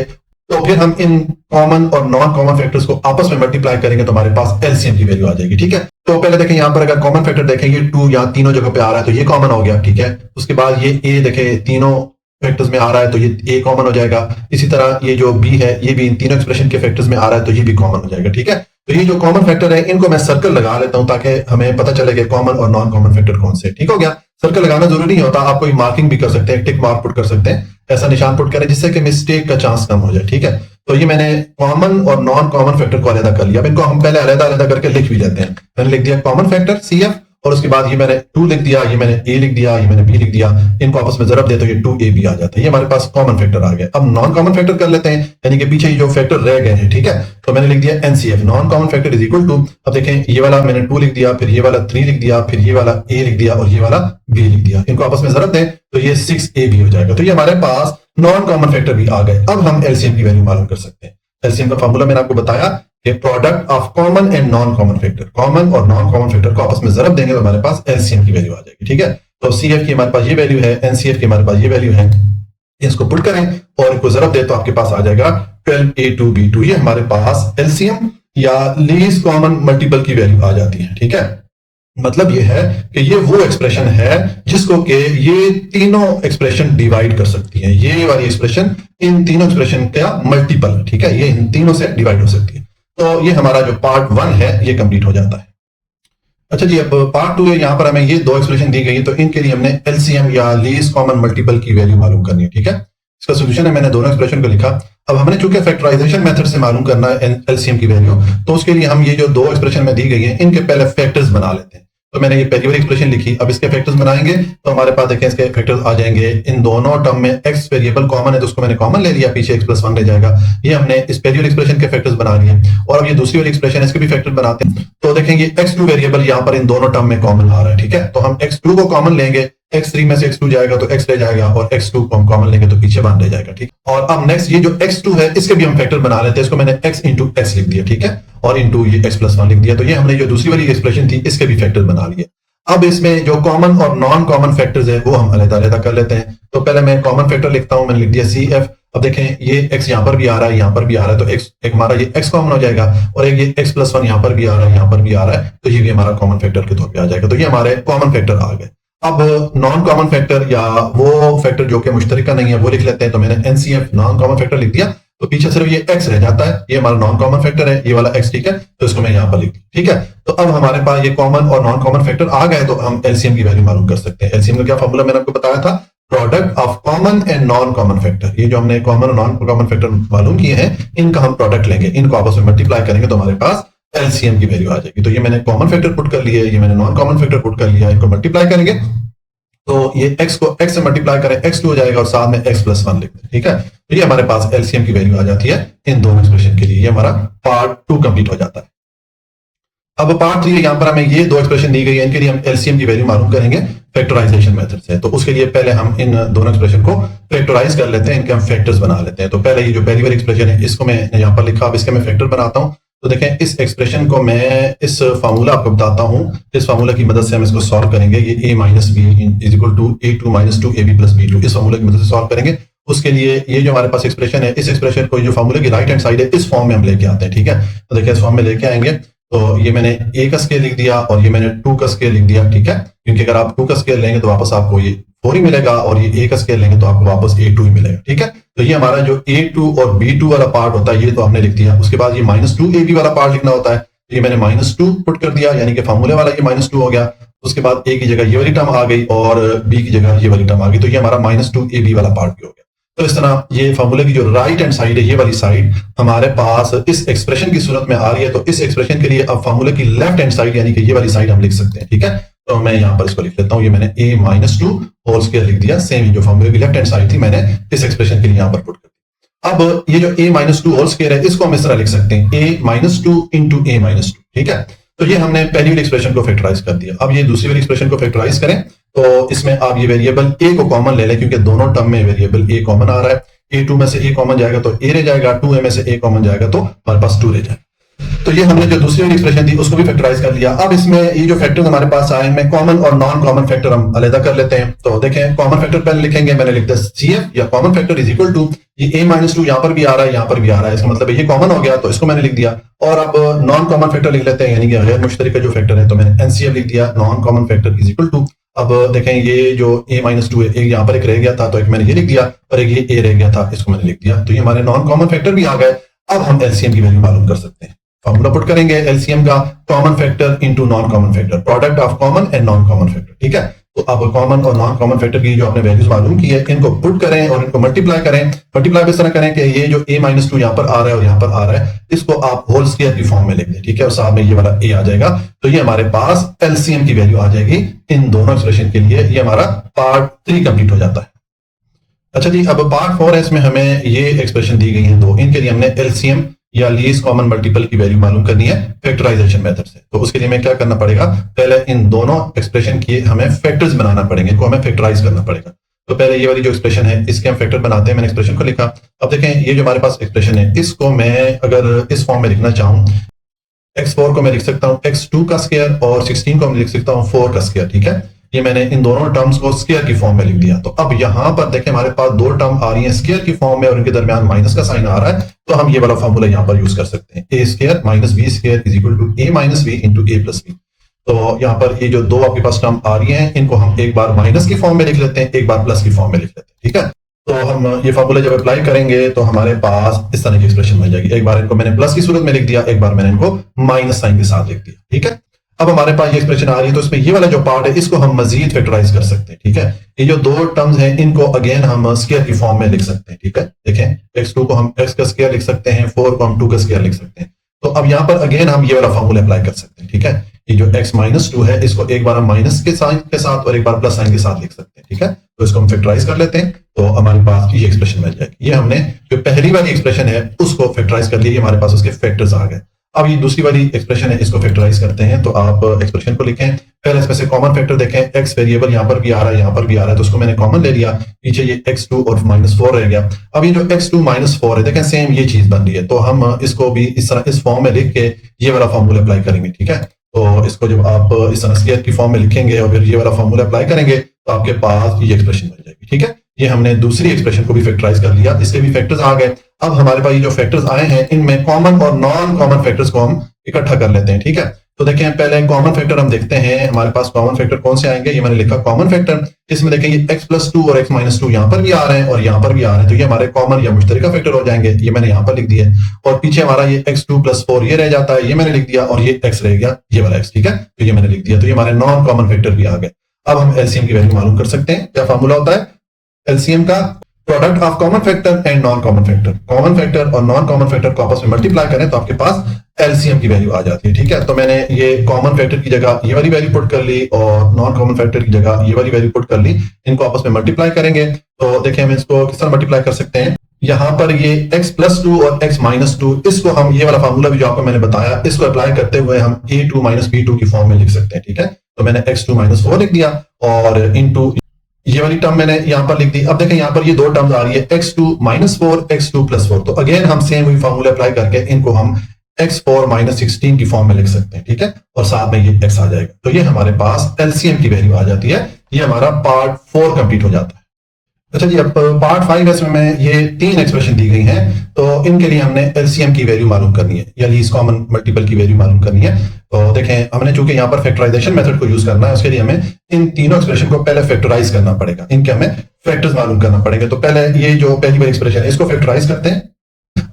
Speaker 1: तो फिर हम इन कॉमन और नॉन कॉमन फैक्टर्स को आपस में मल्टीप्लाई करेंगे तो हमारे पास एलसीएम की वैल्यू आ जाएगी, ठीक है। तो पहले देखें यहां पर अगर कॉमन फैक्टर देखेंगे 2 यहाँ तीनों जगह पे आ रहा है तो ये कॉमन हो गया, ठीक है। उसके बाद ये ए देखें तीनों फैक्टर्स में आ रहा है तो ये ए कॉमन हो जाएगा। इसी तरह ये जो बी है ये भी इन तीनों एक्सप्रेशन के फैक्टर्स में आ रहा है तो ये भी कॉमन हो जाएगा, ठीक है। तो ये जो कॉमन फैक्टर है इनको मैं सर्कल लगा लेता हूं ताकि हमें पता चले कि कॉमन और नॉन कॉमन फैक्टर कौन से, ठीक हो गया। सर्कल लगाना जरूरी नहीं होता, आप कोई मार्किंग भी कर सकते हैं, टिक मार्क पुट कर सकते हैं, ऐसा निशान पुट करें जिससे कि मिस्टेक का चांस कम हो जाए, ठीक है। तो ये मैंने कॉमन और नॉन कॉमन फैक्टर को अलग कर लिया। अब इनको हम पहले अलग करके लिख भी लेते हैं। मैंने लिख दिया कॉमन फैक्टर CF, और उसके बाद ये मैंने 2 लिख दिया, ये मैंने a लिख दिया, ये मैंने b लिख दिया। इनको आपस में ज़रब दे तो ये 2ab आ जाता है। ये हमारे पास कॉमन फैक्टर आ गए। अब नॉन कॉमन फैक्टर कर लेते हैं, यानी कि पीछे जो फैक्टर रह गए हैं, ठीक है। तो मैंने लिख दिया NCF, non common factor is equal to, अब देखें ये वाला मैंने 2 लिख दिया, फिर ये वाला 3 लिख दिया, फिर ये वाला a लिख दिया, और ये वाला b लिख दिया। इनको आपस में ज़रब दें तो ये 6ab हो जाएगा। तो ये हमारे पास नॉन कॉमन फैक्टर भी आ गए। अब हम एलसीएम की वैल्यू मालूम कर सकते हैं। एलसीएम का फॉर्मूला मैंने आपको बताया कि product of common and non common factor, common और नॉन कॉमन फैक्टर को आपस में ज़रब देंगे तो हमारे पास एलसीएम की वैल्यू आ जाएगी, ठीक है। तो सीएफ की हमारे पास ये वैल्यू है, एनसीएफ की हमारे पास ये वैल्यू है। इसको पुट करें और इनको ज़रब दे तो आपके पास आ जाएगा 12a2b2। ये हमारे पास एलसीएम या लीस्ट कॉमन मल्टीपल की वैल्यू आ जाती है, ठीक है। मतलब ये है कि ये वो एक्सप्रेशन है जिसको कि ये तीनों एक्सप्रेशन डिवाइड कर सकती है। ये वाली एक्सप्रेशन इन तीनों एक्सप्रेशन का मल्टीपल, ठीक है, ये इन तीनों से डिवाइड हो सकती है। तो ये हमारा जो पार्ट 1 है ये कंप्लीट हो जाता है। अच्छा जी, अब पार्ट 2 है, यहां पर हमें ये दो एक्सप्रेशन दी गई है, तो इनके लिए हमने एलसीएम या लीस्ट कॉमन मल्टीपल की वैल्यू मालूम करनी है, ठीक है। इसका सोल्यूशन है, मैंने दोनों एक्सप्रेशन को लिखा। अब हमने चूंकि फैक्टराइजेशन मेथड से मालूम करना है एलसीएम की वैल्यू, तो उसके लिए हम ये जो दो एक्सप्रेशन में दी गई है इनके पहले फैक्टर्स बना लेते हैं। तो मैंने ये पहली वाली एक्सप्रेशन लिखी। अब इसके फैक्टर्स बनाएंगे तो हमारे पास देखें इसके फैक्टर्स आ जाएंगे। इन दोनों टर्म में एक्स वेरिएबल कॉमन है तो उसको मैंने कॉमन ले लिया, पीछे x+1 रह जाएगा। ये हमने इस पहली वाली एक्सप्रेशन के फैक्टर्स बना लिए। और अब ये दूसरी वाली एक्सप्रेशन है, इसके भी फैक्टर बनाते हैं। तो देखेंगे x2 वेरिएबल यहाँ पर इन दोनों टर्म में कॉमन आ रहा है, ठीक है। तो हम x2 को कॉमन लेंगे, x3 में से x2 जाएगा तो x रह जाएगा, और x2 को हम कॉमन लेंगे तो पीछे 1 रह जाएगा, ठीक। और अब नेक्स्ट ये जो x2 है इसके भी हम फैक्टर बना लेते हैं। इसको मैंने x इंटू x लिख दिया, ठीक है, और इंटू ये x+1 लिख दिया। तो ये हमने जो दूसरी वाली एक्सप्रेशन थी इसके भी फैक्टर बना लिए। अब इसमें जो कॉमन और नॉन कॉमन फैक्टर्स है वो हम अलग-अलग कर लेते हैं। तो पहले मैं कॉमन फैक्टर लिखता हूं, मैंने लिख दिया CF। अब देखें ये x यहां पर भी आ रहा है, यहां पर भी आ रहा है, तो x एक हमारा ये x कॉमन हो जाएगा, और एक ये x+1 यहां पर भी आ रहा है, यहां पर भी आ रहा है, तो ये भी हमारा कॉमन फैक्टर के तौर पे आ जाएगा। तो ये हमारे कॉमन फैक्टर आ गए। अब नॉन कॉमन फैक्टर या वो फैक्टर जो कि मुश्तरका नहीं है वो लिख लेते हैं। तो मैंने NCF नॉन कॉमन फैक्टर लिख दिया, तो पीछे सिर्फ ये x रह जाता है, ये हमारा नॉन कॉमन फैक्टर है, ये वाला x, ठीक है। तो इसको मैं यहाँ पर लिख दिया, ठीक है। तो अब हमारे पास ये कॉमन और नॉन कॉमन फैक्टर आ गए, तो हम एलसीएम की वैल्यू मालूम कर सकते हैं। एलसीएम का क्या फॉर्मूला मैंने आपको बताया था, product of common and non common factor. ये जो हमने कॉमन और नॉन कॉमन फैक्टर मालूम किए हैं, इनका हम प्रोडक्ट लेंगे, इनको आपस में मल्टीप्लाई करेंगे तो हमारे पास एलसीएम की वैल्यू आ जाएगी। तो ये मैंने कॉमन फैक्टर पुट कर लिया, ये मैंने नॉन कॉमन फैक्टर पुट कर लिया, इनको मल्टीप्लाई करेंगे तो ये x को x से मल्टीप्लाई करें, x2 हो जाएगा, और साथ में x+1 लिख दें, ठीक है। तो ये हमारे पास एलसीएम की वैल्यू आ जाती है इन दोनों एक्सप्रेशन के लिए। ये हमारा पार्ट 2 कंप्लीट हो जाता है। अब पार्ट 3 यहां पर हमें ये दो एक्सप्रेशन दी गई है, इनके लिए हम एलसीएम की वैल्यू मालूम करेंगे फैक्टराइजेशन मेथड से। तो उसके लिए पहले हम इन दोनों एक्सप्रेशन को फैक्टराइज कर लेते हैं, इनके हम फैक्टर्स बना लेते हैं। तो पहले ये जो पहली वाली एक्सप्रेशन है इसको मैं यहाँ पर लिखा, अब इसके मैं फैक्टर बनाता हूँ। तो देखें इस एक्सप्रेशन को मैं इस फार्मूला आपको बताता हूं, इस फार्मूला की मदद से हम इसको सॉल्व करेंगे। ये a minus B is equal to a2 minus 2ab plus b2, इस फार्मूला की मदद से सॉल्व करेंगे। उसके लिए ये जो हमारे पास एक्सप्रेशन है, इस एक्सप्रेशन को जो फार्मूले की राइट हैंड साइड है इस फॉर्म में हम लेके आते हैं, ठीक है। तो देखिए इस फॉर्म में लेके आएंगे, तो ये मैंने a का स्केयर लिख दिया और ये मैंने 2 का स्केयर लिख दिया, ठीक है। क्योंकि अगर आप 2 का स्केयर लेंगे तो वापस आपको ये 4 ही मिलेगा, और ये a का स्केयर लेंगे तो आपको वापस a2 ही मिलेगा, ठीक है। तो ये हमारा जो a2 और b2 वाला पार्ट होता है ये तो हमने लिख दिया। उसके बाद ये -2ab वाला पार्ट लिखना होता है, तो ये मैंने -2 पुट कर दिया, यानी कि फार्मूले वाला ये -2 हो गया। उसके बाद a की जगह ये वाली टर्म आ गई और b की जगह ये वाली टर्म आ गई, तो ये हमारा -2ab वाला पार्ट भी हो गया। तो इस तरह ये फार्मूले की जो राइट हैंड साइड है, ये वाली साइड हमारे पास इस एक्सप्रेशन की सूरत में आ रही है। तो इस एक्सप्रेशन के लिए अब फार्मूले की लेफ्ट हैंड साइड यानी कि ये वाली साइड हम लिख सकते हैं, ठीक है। तो मैं यहाँ पर इसको लिख लेता हूँ, ये मैंने a-2 होल स्क्वायर लिख दिया। सेम जो फार्मूले की लेफ्ट हैंड साइड थी मैंने इस एक्सप्रेशन के लिए यहाँ पर पुट कर दी। अब ये जो a-2 होल स्क्वायर है इसको हम इस तरह लिख सकते हैं, a-2 इंटू a-2, ठीक है। तो ये हमने पहली वाली एक्सप्रेशन को फैक्टराइज कर दिया। अब ये दूसरी वाली एक्सप्रेशन को फैक्टराइज करें तो इसमें आप ये वेरिएबल a को कॉमन ले लें, क्योंकि दोनों टर्म में वेरिएबल a कॉमन आ रहा है। a2 में से a कॉमन जाएगा तो a रह जाएगा, 2a में से a कॉमन जाएगा तो हमारे पास 2 रह जाएगा। तो ये हमने जो दूसरी वाली एक्सप्रेशन थी उसको भी फैक्टराइज कर लिया। अब इसमें ये जो फैक्टर हमारे पास आए हैं, कॉमन और नॉन कॉमन फैक्टर हम अलग कर लेते हैं। तो देखें कॉमन फैक्टर पहले लिखेंगे, मैंने लिख दिया CF या common factor is equal to ये a-2 यहाँ पर भी आ रहा है, यहाँ पर भी आ रहा है, इसका मतलब ये कॉमन हो गया तो इसको मैंने लिख दिया। और अब नॉन कॉमन फैक्टर लिख लेते हैं, यानी कि गैर मुश्तरका जो फैक्टर है, तो मैंने NCF लिख दिया, non common factor is equal to. अब देखें ये जो a-2 है, एक यहाँ पर एक रह गया था तो एक मैंने ये लिख दिया, और एक ये a रह गया था इसको मैंने लिख दिया। तो ये हमारे नॉन कॉमन फैक्टर भी आ गए। अब हम एलसीएम की वैल्यू मालूम कर सकते हैं। फॉर्मूला पुट करेंगे एलसीएम का, common factor into non common factor, product of common and non common factor, ठीक है। तो अब कॉमन और नॉन कॉमन फैक्टर की जो आपने वैल्यूज मालूम की है इनको पुट करें और इनको मल्टीप्लाई करें। मल्टीप्लाई इस तरह करें कि ये जो a-2 यहाँ पर आ रहा है और यहाँ पर आ रहा है, इसको आप होल स्क्वायर की फॉर्म में लिख दें, ठीक है, और साथ में ये वाला a आ जाएगा। तो ये हमारे पास एलसीएम की वैल्यू आ जाएगी इन दोनों एक्सप्रेशन के लिए। ये हमारा पार्ट 3 कंप्लीट हो जाता है। अच्छा जी, अब पार्ट 4 है, इसमें हमें ये एक्सप्रेशन दी गई है दो, इनके लिए हमने एलसीएम या लीस्ट कॉमन मल्टीपल की वैल्यू मालूम करनी है फैक्टराइजेशन मेथड से। तो उसके लिए मैं क्या करना पड़ेगा, पहले इन दोनों एक्सप्रेशन की हमें फैक्टर्स बनाना पड़ेंगे, इनको हमें फैक्टराइज करना पड़ेगा। तो पहले ये वाली जो एक्सप्रेशन है इसके हम फैक्टर बनाते हैं। मैंने एक्सप्रेशन को लिखा। अब देखें ये जो हमारे पास एक्सप्रेशन है इसको मैं अगर इस फॉर्म में लिखना चाहूँ, x4 को मैं लिख सकता हूँ x2 का स्क्वायर और 16 को मैं लिख सकता हूँ 4 का स्क्वायर, ठीक है। ये मैंने इन दोनों टर्म्स को स्क्वायर की फॉर्म में लिख दिया। तो अब यहां पर देखें हमारे पास दो टर्म आ रही हैं स्क्वायर की फॉर्म में और इनके दरमियान माइनस का साइन आ रहा है, तो हम ये वाला फॉर्मूला यहां पर यूज कर सकते हैं, a square minus b square is equal to a minus b into a plus b। तो यहाँ पर ये जो दो आपके पास टर्म आ रही हैं इनको हम एक बार माइनस की फॉर्म में लिख लेते हैं, एक बार प्लस की फॉर्म में लिख लेते हैं, ठीक है। तो हम ये फॉर्मूला जब अप्लाई करेंगे तो हमारे पास इस तरह की एक्सप्रेशन मिल जाएगी। एक बार इनको मैंने प्लस की सूरत में लिख दिया, एक बार मैंने इनको माइनस साइन के साथ लिख दिया, ठीक है। अब हमारे पास ये एक्सप्रेशन आ रही है तो इसमें ये वाला जो पार्ट है इसको हम मजीद फैक्टराइज कर सकते हैं, ठीक है। ये जो दो टर्म्स हैं इनको अगेन हम स्क्वायर की फॉर्म में लिख सकते हैं, ठीक है। देखें x2 को हम x का स्क्वायर लिख सकते हैं, 4 को हम 2 का स्क्वायर लिख सकते हैं। तो अब यहाँ पर अगेन हम ये वाला फॉर्मूला अप्लाई कर सकते हैं, ठीक है। ये जो x माइनस टू है इसको एक बार हम माइनस के साइन के साथ और एक बार प्लस साइन के साथ लिख सकते हैं, ठीक है। तो इसको हम फैक्टराइज कर लेते हैं तो हमारे पास ये एक्सप्रेशन मिल जाएगी। ये हमने जो पहली वाली एक्सप्रेशन है उसको फैक्टराइज कर लिया, हमारे पास उसके फैक्टर्स आ गए। अब ये दूसरी वाली एक्सप्रेशन है, इसको फैक्टराइज करते हैं। तो आप एक्सप्रेशन को लिखें, पहले इसमें से कॉमन फैक्टर देखें, x वेरिएबल यहाँ पर भी आ रहा है, यहाँ पर भी आ रहा है, तो उसको मैंने कॉमन ले लिया, पीछे ये x2 और -4 रह गया। अब ये जो x2 -4 है, देखें सेम ये चीज बन रही है, तो हम इसको भी इस तरह इस फॉर्म में लिख के ये वाला फॉर्मूला अप्लाई करेंगे, ठीक है। तो इसको जब आप इस तरह स्क्वायर की फॉर्म में लिखेंगे और फिर ये वाला फॉर्मूला अप्लाई करेंगे तो आपके पास ये एक्सप्रेशन मिल जाएगी, ठीक है। ये हमने दूसरी एक्सप्रेशन को भी फैक्टराइज कर लिया, इसके भी फैक्टर्स आ गए। अब हमारे पास ये जो फैक्टर्स आए हैं इनमें कॉमन और नॉन कॉमन फैक्टर्स को हम इकट्ठा कर लेते हैं, ठीक है। तो देखें पहले कॉमन फैक्टर हम देखते हैं, हमारे पास कॉमन फैक्टर कौन से आएंगे, ये मैंने लिखा कॉमन फैक्टर। इसमें देखें ये x+2 और x-2 यहाँ पर भी आ रहे हैं और यहाँ पर भी आ रहे हैं, तो ये हमारे कॉमन या मुश्तरका फैक्टर हो जाएंगे, ये मैंने यहाँ पर लिख दिया। और पीछे हमारा ये x2+4 ये रह जाता है, ये मैंने लिख दिया, और ये x रह गया, ये वाला x, ठीक है। तो ये मैंने लिख दिया, तो ये हमारे नॉन कॉमन फैक्टर भी आ गए। अब हम एलसीएम की वैल्यू मालूम कर सकते हैं। क्या फार्मूला होता है एलसीएम का? Product of common factor and non common factor. Common factor और नॉन कॉमन फैक्टर को आपस में मल्टीप्लाई करें तो आपके पास एलसीएम की वैल्यू आ जाती है, ठीक है। तो मैंने ये कॉमन फैक्टर की जगह ये वाली वैल्यू पुट कर ली और नॉन कॉमन फैक्टर की जगह ये वाली वैल्यू पुट कर ली, इनको आपस में मल्टीप्लाई करेंगे तो देखिए हम इसको किस तरह मल्टीप्लाई कर सकते हैं। यहाँ पर ये x+2 और x-2, इसको हम ये वाला फार्मूला भी जो आपको मैंने बताया इसको अप्लाई करते हुए हम a2 - b2 की फॉर्म में लिख सकते हैं, ठीक है। तो मैंने x2 - 4 लिख दिया और इनटू ये वाली टर्म मैंने यहाँ पर लिख दी। अब देखें यहाँ पर ये दो टर्म्स आ रही है x2 - 4 x2+4, तो अगेन हम सेम वही फार्मूला अप्लाई करके इनको हम x4 - 16 की फॉर्म में लिख सकते हैं, ठीक है। और साथ में ये x आ जाएगा, तो ये हमारे पास एलसीएम की वैल्यू आ जाती है। ये हमारा पार्ट 4 कंप्लीट हो जाता है। अच्छा जी, अब पार्ट 5 में ये 3 एक्सप्रेशन दी गई हैं, तो इनके लिए हमने एलसीएम की वैल्यू मालूम करनी है, यानी इस कॉमन मल्टीपल की वैल्यू मालूम करनी है। तो देखें हमने चूंकि यहाँ पर फैक्टराइजेशन मेथड को यूज करना है, उसके लिए हमें इन तीनों एक्सप्रेशन को पहले फैक्टराइज करना पड़ेगा, इनके हमें फैक्टर्स मालूम करना पड़ेंगे। तो पहले ये जो पहली वाली एक्सप्रेशन है इसको फैक्टराइज करते हैं।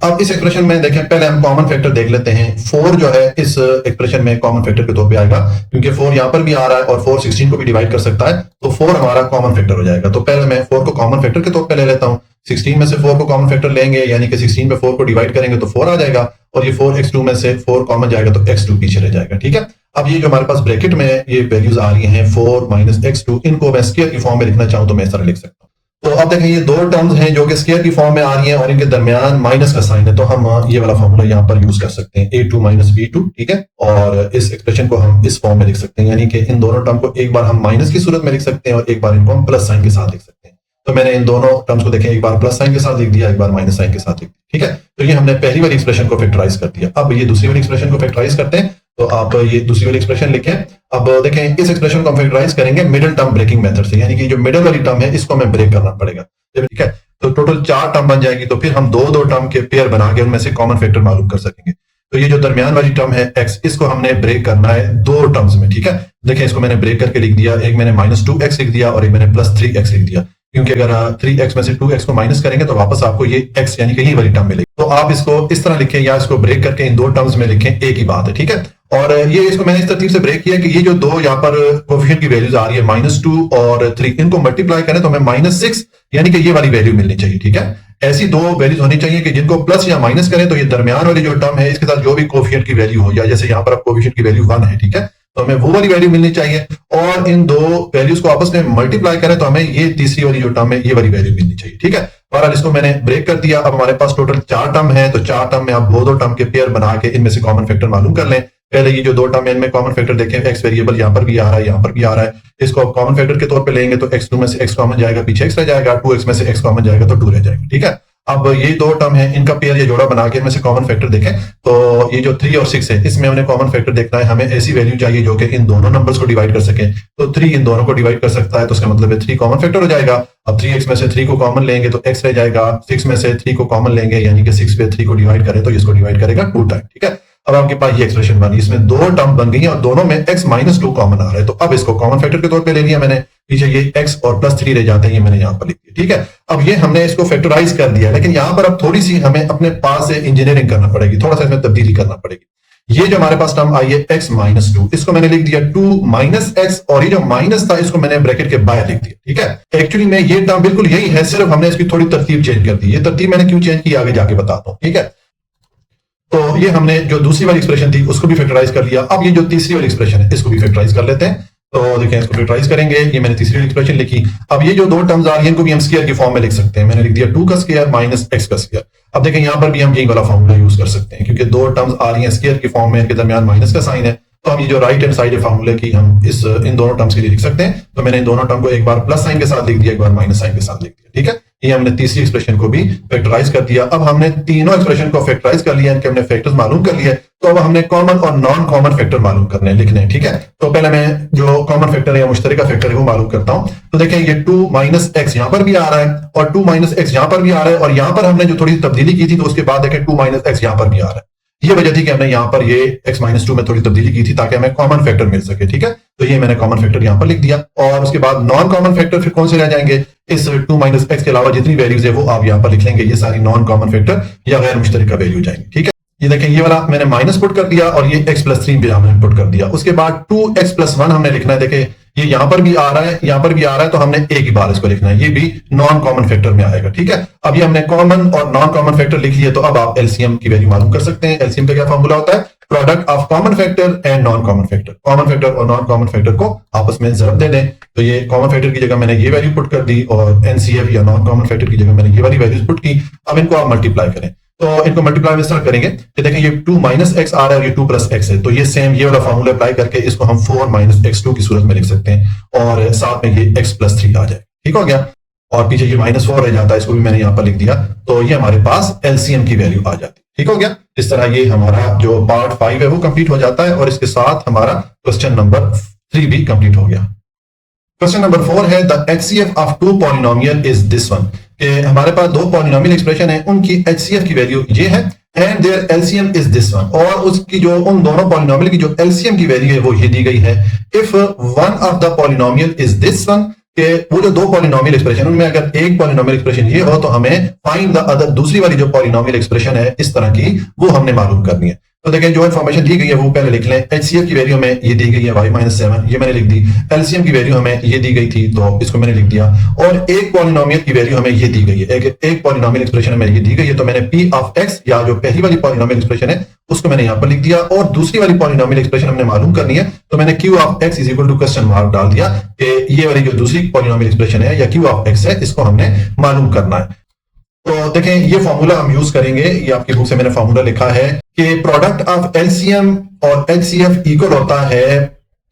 Speaker 1: अब इस एक्सप्रेशन में देखें पहले हम कॉमन फैक्टर देख लेते हैं। 4 जो है इस एक्सप्रेशन में कॉमन फैक्टर के तौर पे आएगा, क्योंकि 4 यहां पर भी आ रहा है और 4 16 को भी डिवाइड कर सकता है, तो 4 हमारा कॉमन फैक्टर हो जाएगा। तो पहले मैं 4 को कॉमन फैक्टर के तौर पे ले लेता हूं। 16 में से 4 को कॉमन फैक्टर लेंगे, यानी कि 16 पे 4 को डिवाइड करेंगे तो 4 आ जाएगा, और ये 4 x2 में से 4 कॉमन जाएगा तो x2 पीछे रह जाएगा, ठीक है। अब ये जो हमारे पास ब्रैकेट में ये वैल्यूज आ रही हैं 4 - x2, इनको मैं स्क्वायर की फॉर्म में लिखना चाहूं तो मैं इस तरह लिख सकता हूं। तो अब देखें ये दो टर्म्स हैं जो कि स्क्वायर की फॉर्म में आ रही हैं और इनके दरमियान माइनस का साइन है, तो हम ये वाला फॉर्मूला यहाँ पर यूज कर सकते हैं a2 - b2, ठीक है। और इस एक्सप्रेशन को हम इस फॉर्म में लिख सकते हैं, यानी कि इन दोनों टर्म को एक बार हम माइनस की सूरत में लिख सकते हैं और एक बार इनको हम प्लस साइन के साथ लिख सकते हैं। तो मैंने इन दोनों टर्म्स को देखें, एक बार प्लस साइन के साथ लिख दिया, एक बार माइनस साइन के साथ लिख दिया, ठीक है। तो ये हमने पहली वाली एक्सप्रेशन को फैक्टराइज कर दिया। अब ये दूसरी वाली एक्सप्रेशन को फैक्टराइज करते हैं, तो आप ये दूसरी वाली एक्सप्रेशन लिखें। अब देखें इस एक्सप्रेशन को हम फैक्टराइज करेंगे मिडिल टर्म ब्रेकिंग मेथड से, यानी कि जो मिडिल वाली टर्म है इसको हमें ब्रेक करना पड़ेगा, ठीक है। तो टोटल 4 टर्म बन जाएगी, तो फिर हम दो टर्म के पेयर बना के उनमें से कॉमन फैक्टर मालूम कर सकेंगे। तो ये जो दरमियान वाली टर्म है x, इसको हमने ब्रेक करना है 2 टर्म्स में, ठीक है। देखिए इसको मैंने ब्रेक करके लिख दिया, एक मैंने -2x लिख दिया और एक मैंने +3x लिख दिया, क्योंकि अगर 3x में से 2x को माइनस करेंगे तो वापस आपको ये x यानी कि ये वाली टर्म मिलेगी। तो आप इसको इस तरह लिखें या इसको ब्रेक करके इन 2 टर्म्स में लिखें, एक ही बात है, ठीक है। और ये इसको मैंने इस तरतीब से ब्रेक किया कि ये जो दो यहाँ पर कोएफिशिएंट की वैल्यूज आ रही है -2 और 3, इनको मल्टीप्लाई करें तो हमें -6 यानी कि ये वाली वैल्यू मिलनी चाहिए, ठीक है। ऐसी दो वैल्यूज होनी चाहिए कि जिनको प्लस या माइनस करें तो ये दरमियान वाली जो टर्म है इसके साथ जो भी कोएफिशिएंट की वैल्यू हो, या जैसे यहाँ पर कोएफिशिएंट की वैल्यू 1 है, ठीक है, तो हमें वो वाली वैल्यू मिलनी चाहिए। और इन दो वैल्यूज को आपस में मल्टीप्लाई करें तो हमें ये तीसरी वाली जो टर्म है ये वाली वैल्यू मिलनी चाहिए, ठीक है। बहरहाल इसको मैंने ब्रेक कर दिया। अब हमारे पास टोटल 4 टर्म है, तो 4 टर्म में आप दो टर्म के पेयर बना के इनमें से कॉमन फैक्टर मालूम कर लें। पहले ये जो 2 टर्म है इनमें कॉमन फैक्टर देखें, x वेरिएबल यहाँ पर भी आ रहा है, यहाँ पर भी आ रहा है, इसको आप कॉमन फैक्टर के तौर पे लेंगे तो x2 में से x कॉमन जाएगा, पीछे x रह जाएगा, 2x में से x कॉमन जाएगा तो 2 रह जाएगा, ठीक है। अब ये 2 टर्म है, इनका पेयर ये जोड़ा बना के इनमें से कॉमन फैक्टर देखें, तो ये जो 3 और 6 है इसमें हमने कॉमन फैक्टर देखना है। हमें ऐसी वैल्यू चाहिए जो कि इन दोनों नंबर्स को डिवाइड कर सके, तो 3 इन दोनों को डिवाइड कर सकता है, तो उसका मतलब है 3 कॉमन फैक्टर हो जाएगा। अब 3x में से 3 को कॉमन लेंगे तो x रह जाएगा, 6 में से 3 को कॉमन लेंगे यानी कि 6 पे 3 को डिवाइड करें तो इसको डिवाइड करेगा 2 टाइम, ठीक है। अब आपके पास ये एक्सप्रेशन बनी, इसमें 2 टर्म बन गई हैं और दोनों में x -2 कॉमन आ रहा है, तो अब इसको कॉमन फैक्टर के तौर पे ले लिया मैंने, पीछे ये x और +3 रह जाते हैं, ये मैंने यहाँ पर लिख दिया, ठीक है। अब ये हमने इसको फैक्टराइज कर दिया, लेकिन यहाँ पर अब थोड़ी सी हमें अपने पास से इंजीनियरिंग करना पड़ेगी, थोड़ा सा इसमें तब्दीली करना पड़ेगी। ये जो हमारे पास टर्म आई है x -2, इसको मैंने लिख दिया 2 - x, और ये जो माइनस था इसको मैंने ब्रैकेट के बाहर लिख दिया, ठीक है। एक्चुअली में ये टर्म बिल्कुल यही है, सिर्फ हमने इसकी थोड़ी तरतीब चेंज कर दी। ये तरतीब मैंने क्यों चेंज की आगे जाके बताता हूँ, ठीक है। तो ये हमने जो दूसरी वाली एक्सप्रेशन थी उसको भी फैक्टराइज कर लिया। अब ये जो तीसरी वाली एक्सप्रेशन है इसको भी फैक्टराइज कर लेते हैं। तो देखें, इसको फैक्टराइज करेंगे। ये मैंने तीसरी वाली एक्सप्रेशन लिखी। अब ये जो दो टर्म्स आ रही हैं इनको भी हम स्क्वायर की फॉर्म में लिख सकते हैं। मैंने लिख दिया 2 का स्क्वायर माइनस x का स्क्वायर। अब देखें यहाँ पर भी हम यही वाला फॉर्मूला यूज कर सकते हैं, क्योंकि दो टर्म्स आ रही हैं स्क्वायर की फॉर्म में, इनके दरमियान माइनस का साइन है, तो हम ये जो राइट हैंड साइड है फॉर्मूले की हम इन दोनों टर्म्स के लिए लिख सकते हैं। तो मैंने इन दोनों टर्म को एक बार प्लस साइन के साथ लिख दिया, एक बार माइनस साइन के साथ लिख दिया। ठीक है, ये हमने तीसरी एक्सप्रेशन को भी फैक्टराइज कर दिया। अब हमने तीनों एक्सप्रेशन को फैक्टराइज कर लिया, इनके हमने फैक्टर्स मालूम कर लिए। तो अब हमने कॉमन और नॉन कॉमन फैक्टर मालूम करने लिखने हैं। ठीक है, तो पहले मैं जो कॉमन फैक्टर है या मुश्तरका फैक्टर है वो मालूम करता हूं। तो देखें, ये 2 माइनस एक्स यहां पर भी आ रहा है और 2 माइनस एक्स यहां पर भी आ रहा है, और यहां पर हमने जो थोड़ी तब्दीली की थी तो उसके बाद देखें 2 माइनस एक्स यहां पर भी आ रहा है। ये वजह थी कि हमने यहाँ पर ये x माइनस 2 में थोड़ी तब्दीली की थी ताकि हमें कॉमन फैक्टर मिल सके। ठीक है, तो ये मैंने कॉमन फैक्टर यहाँ पर लिख दिया। और उसके बाद नॉन कॉमन फैक्टर फिर कौन से रह जाएंगे? इस 2 माइनस एक्स के अलावा जितनी वैल्यूज है वो आप यहाँ पर लिख लेंगे। ये सारी नॉन कॉमन फैक्टर या गैर मुश्तरका वैल्यू जाएंगे। ठीक है, ये देखें, ये वाला मैंने माइनस पुट कर दिया और ये x प्लस 3 भी हमने पुट कर दिया। उसके बाद 2x प्लस 1 हमने लिखना है। देखें, ये यहां पर भी आ रहा है, यहां पर भी आ रहा है, तो हमने एक ही बार इसको लिखना है। ये भी नॉन कॉमन फैक्टर में आएगा। ठीक है, अब ये हमने कॉमन और नॉन कॉमन फैक्टर लिख लिए। तो अब आप एलसीएम की वैल्यू मालूम कर सकते हैं। एलसीएम का क्या फॉर्मूला होता है? Product of common factor and non common factor. Common factor और नॉन कॉमन फैक्टर को आपस में ज़रब दे दें। तो ये कॉमन फैक्टर की जगह मैंने ये वैल्यू पुट कर दी और एनसीएफ या नॉन कॉमन फैक्टर की जगह मैंने ये वाली वैल्यूज पुट की। अब इनको आप मल्टीप्लाई करें। तो इनको मल्टीप्लाई में स्टार्ट करेंगे कि देखें, ये 2 माइनस एक्स आ रहा है और ये 2 प्लस एक्स है। तो ये सेम ये वाला फॉर्मूला अप्लाई करके इसको हम 4 माइनस एक्स 2 की सूरत में लिख सकते हैं और साथ में ये x प्लस 3 आ जाए। ठीक हो गया, और पीछे ये -4 रह जाता है, इसको भी मैंने यहाँ पर लिख दिया। तो ये हमारे पास एलसीएम की वैल्यू आ जाती है। ठीक हो गया, इस तरह ये हमारा जो पार्ट 5 है वो कंप्लीट हो जाता है और इसके साथ हमारा क्वेश्चन नंबर 3 भी कंप्लीट हो गया। क्वेश्चन नंबर 4 है the HCF of 2 polynomial is this one. हमारे पास दो पॉलिनोमियल एक्सप्रेशन है, उनकी एचसीएफ की वैल्यू ये है and their LCM is this one. और उसकी जो उन दोनों पॉलिनोमियल की जो एलसीएम की वैल्यू है वो ये दी गई है। If one of the polynomial is this one, के वो जो दो पॉलिनोमियल एक्सप्रेशन उनमें अगर एक पॉलिनोमियल एक्सप्रेशन ये हो तो हमें फाइंड द अदर, दूसरी वाली जो पॉलिनोमियल एक्सप्रेशन है इस तरह की, वो हमने मालूम करनी है। तो देखें, जो इन्फॉर्मेशन दी गई है वो पहले लिख लें। एचसीएफ की वैल्यू में ये दी गई है y-7, ये मैंने लिख दी। एलसीएम की वैल्यू हमें ये दी गई थी तो इसको मैंने लिख दिया। और एक पॉलिनोमियल की वैल्यू हमें ये दी गई है, एक पॉलिनोमियल एक्सप्रेशन हमें ये दी गई है, तो मैंने p ऑफ x या जो पहली वाली पॉलिनोमियल एक्सप्रेशन है उसको मैंने यहाँ पर लिख दिया। और दूसरी वाली पॉलिनोमियल एक्सप्रेशन हमने मालूम करनी है, तो मैंने q of x is equal to question mark डाल दिया कि ये वाली जो दूसरी पॉलिनोमियल एक्सप्रेशन है या q ऑफ x है, इसको हमने मालूम करना है। तो देखें, ये फॉर्मूला हम यूज करेंगे, ये आपकी बुक से मैंने फॉर्मूला लिखा है कि प्रोडक्ट ऑफ एलसीएम और एचसीएफ इक्वल होता है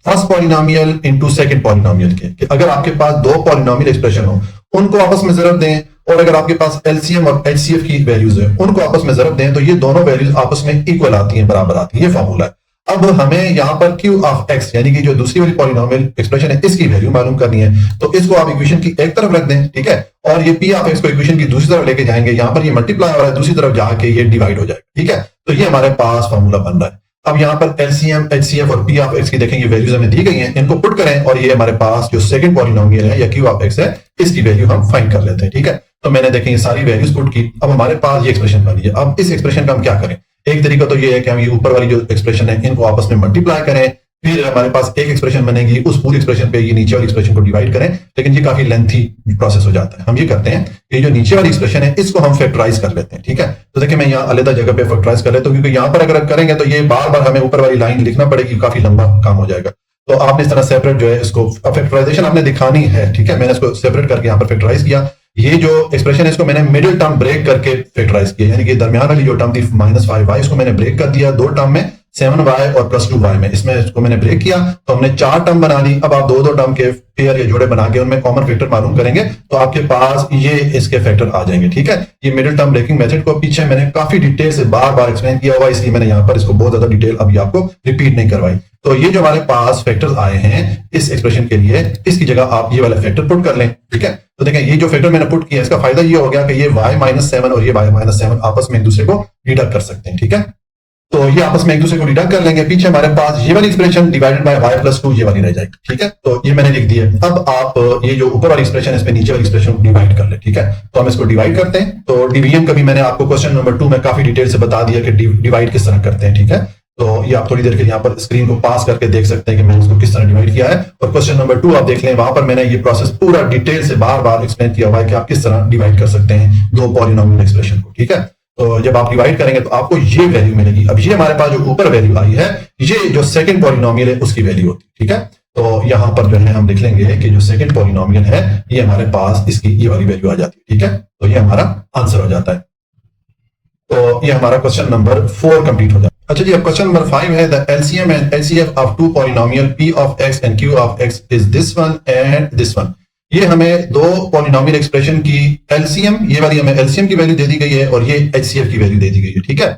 Speaker 1: first polynomial into second polynomial के। कि अगर आपके पास दो पॉलिनोमियल एक्सप्रेशन हो उनको आपस में ज़रब दें, और अगर आपके पास एलसीएम और एचसीएफ की वैल्यूज है उनको आपस में ज़रब दें, तो ये दोनों वैल्यूज आपस में इक्वल आती हैं, बराबर आती है। ये फॉर्मूला है। अब हमें यहाँ पर q ऑफ x यानी कि जो दूसरी वाली पॉलिनोमियल एक्सप्रेशन है इसकी वैल्यू मालूम करनी है। तो इसको आप इक्वेशन की एक तरफ रख दें, ठीक है, और ये p ऑफ x को इक्वेशन की दूसरी तरफ लेके जाएंगे। यहाँ पर ये मल्टीप्लाई हो रहा है, दूसरी तरफ जाके ये डिवाइड हो जाएगा। ठीक है, तो ये हमारे पास फॉर्मूला बन रहा है। अब यहाँ पर एलसीएम, एचसीएफ और p ऑफ x की देखेंगे वैल्यूज हमें दी गई हैं, इनको पुट करें और ये हमारे पास जो सेकंड पॉलिनोमियल है या q ऑफ x है इसकी वैल्यू हम फाइंड कर लेते हैं। ठीक है, तो मैंने देखें ये सारी वैल्यूज पुट की। अब हमारे पास ये एक्सप्रेशन बनी है। अब इस एक्सप्रेशन का हम क्या करें? एक तरीका तो ये है कि हम ये ऊपर वाली जो एक्सप्रेशन है इनको आपस में मल्टीप्लाई करें, फिर हमारे पास एक एक्सप्रेशन बनेगी, उस पूरी एक्सप्रेशन पे ये नीचे वाली एक्सप्रेशन को डिवाइड करें। लेकिन ये काफी लेंथी प्रोसेस हो जाता है। हम ये करते हैं कि जो नीचे वाली एक्सप्रेशन है इसको हम फैक्टराइज कर लेते हैं। ठीक है, तो देखिए मैं यहाँ अलग जगह पे फैक्टराइज कर लेता हूँ, क्योंकि यहाँ पर अगर करेंगे तो ये बार बार हमें ऊपर वाली लाइन लिखना पड़ेगी, काफी लंबा काम हो जाएगा। तो आपने इस तरह सेपरेट जो है इसको फैक्टराइजेशन आपने दिखानी है। ठीक है, मैंने इसको सेपरेट करके यहाँ पर फैक्टराइज किया। ये जो एक्सप्रेशन है इसको मैंने मिडिल टर्म ब्रेक करके फैक्टराइज किया, यानी कि दरमियान वाली जो टर्म थी -5y इसको मैंने ब्रेक कर दिया दो टर्म में, 7y और +2y में, इसमें इसको मैंने ब्रेक किया तो हमने 4 टर्म बना ली। अब आप दो टर्म के पेयर या जोड़े बना के उनमें कॉमन फैक्टर मालूम करेंगे तो आपके पास ये इसके फैक्टर आ जाएंगे। ठीक है, ये मिडिल टर्म ब्रेकिंग मेथड को पीछे मैंने काफी डिटेल से बार बार एक्सप्लेन किया हुआ, इसलिए मैंने यहाँ पर इसको बहुत ज्यादा डिटेल अभी आपको रिपीट नहीं करवाई। तो ये जो हमारे पास फैक्टर्स आए हैं इस एक्सप्रेशन के लिए, इसकी जगह आप ये वाला फैक्टर पुट कर लें। ठीक है, तो देखें ये जो फैक्टर मैंने पुट किया इसका फायदा ये हो गया कि ये y-7 और ये y-7 आपस में एक दूसरे को डिडक्ट कर सकते हैं। ठीक है, तो ये आपस में एक दूसरे को डिडक्ट कर लेंगे। पीछे हमारे पास ये वाली एक्सप्रेशन डिवाइडेड बाय y+2 ये वाली रह जाएगी। ठीक है, तो ये मैंने लिख दी है। अब आप ये जो ऊपर वाली एक्सप्रेशन है इस पे नीचे वाली एक्सप्रेशन को डिवाइड कर ले। ठीक है, तो हम इसको डिवाइड करते हैं। तो डिवीजन का भी मैंने आपको क्वेश्चन नंबर 2 में काफी डिटेल से बता दिया कि डिवाइड किस तरह करते हैं। ठीक है, तो ये आप थोड़ी देर के यहाँ पर स्क्रीन को पास करके देख सकते हैं कि मैंने इसको किस तरह डिवाइड किया है। और क्वेश्चन नंबर 2 आप देख लें, वहां पर मैंने ये प्रोसेस पूरा डिटेल से बार बार एक्सप्लेन किया हुआ है कि आप किस तरह डिवाइड कर सकते हैं दो पॉलिनोमियल एक्सप्रेशन को। ठीक है, तो जब आप डिवाइड करेंगे तो आपको ये वैल्यू मिलेगी। अब ये हमारे पास जो ऊपर वैल्यू आई है, ये जो सेकंड पॉलिनोमियल है उसकी वैल्यू होती है। ठीक है, तो यहां पर जो है हम लिख लेंगे कि जो सेकंड पॉलिनोमियल है ये हमारे पास इसकी ये वाली वैल्यू आ जाती है। ठीक है, तो ये हमारा आंसर हो जाता है। तो ये हमारा क्वेश्चन नंबर 4 कंप्लीट हो जाता है। अच्छा जी, अब क्वेश्चन नंबर 5 है the LCM and HCF of two polynomial p of x and q of x is this one and this one. ये हमें दो पॉलिनोमियल एक्सप्रेशन की एलसीएम, ये वाली हमें एलसीएम की वैल्यू दे दी गई है और ये एचसीएफ की वैल्यू दे दी गई है। ठीक है,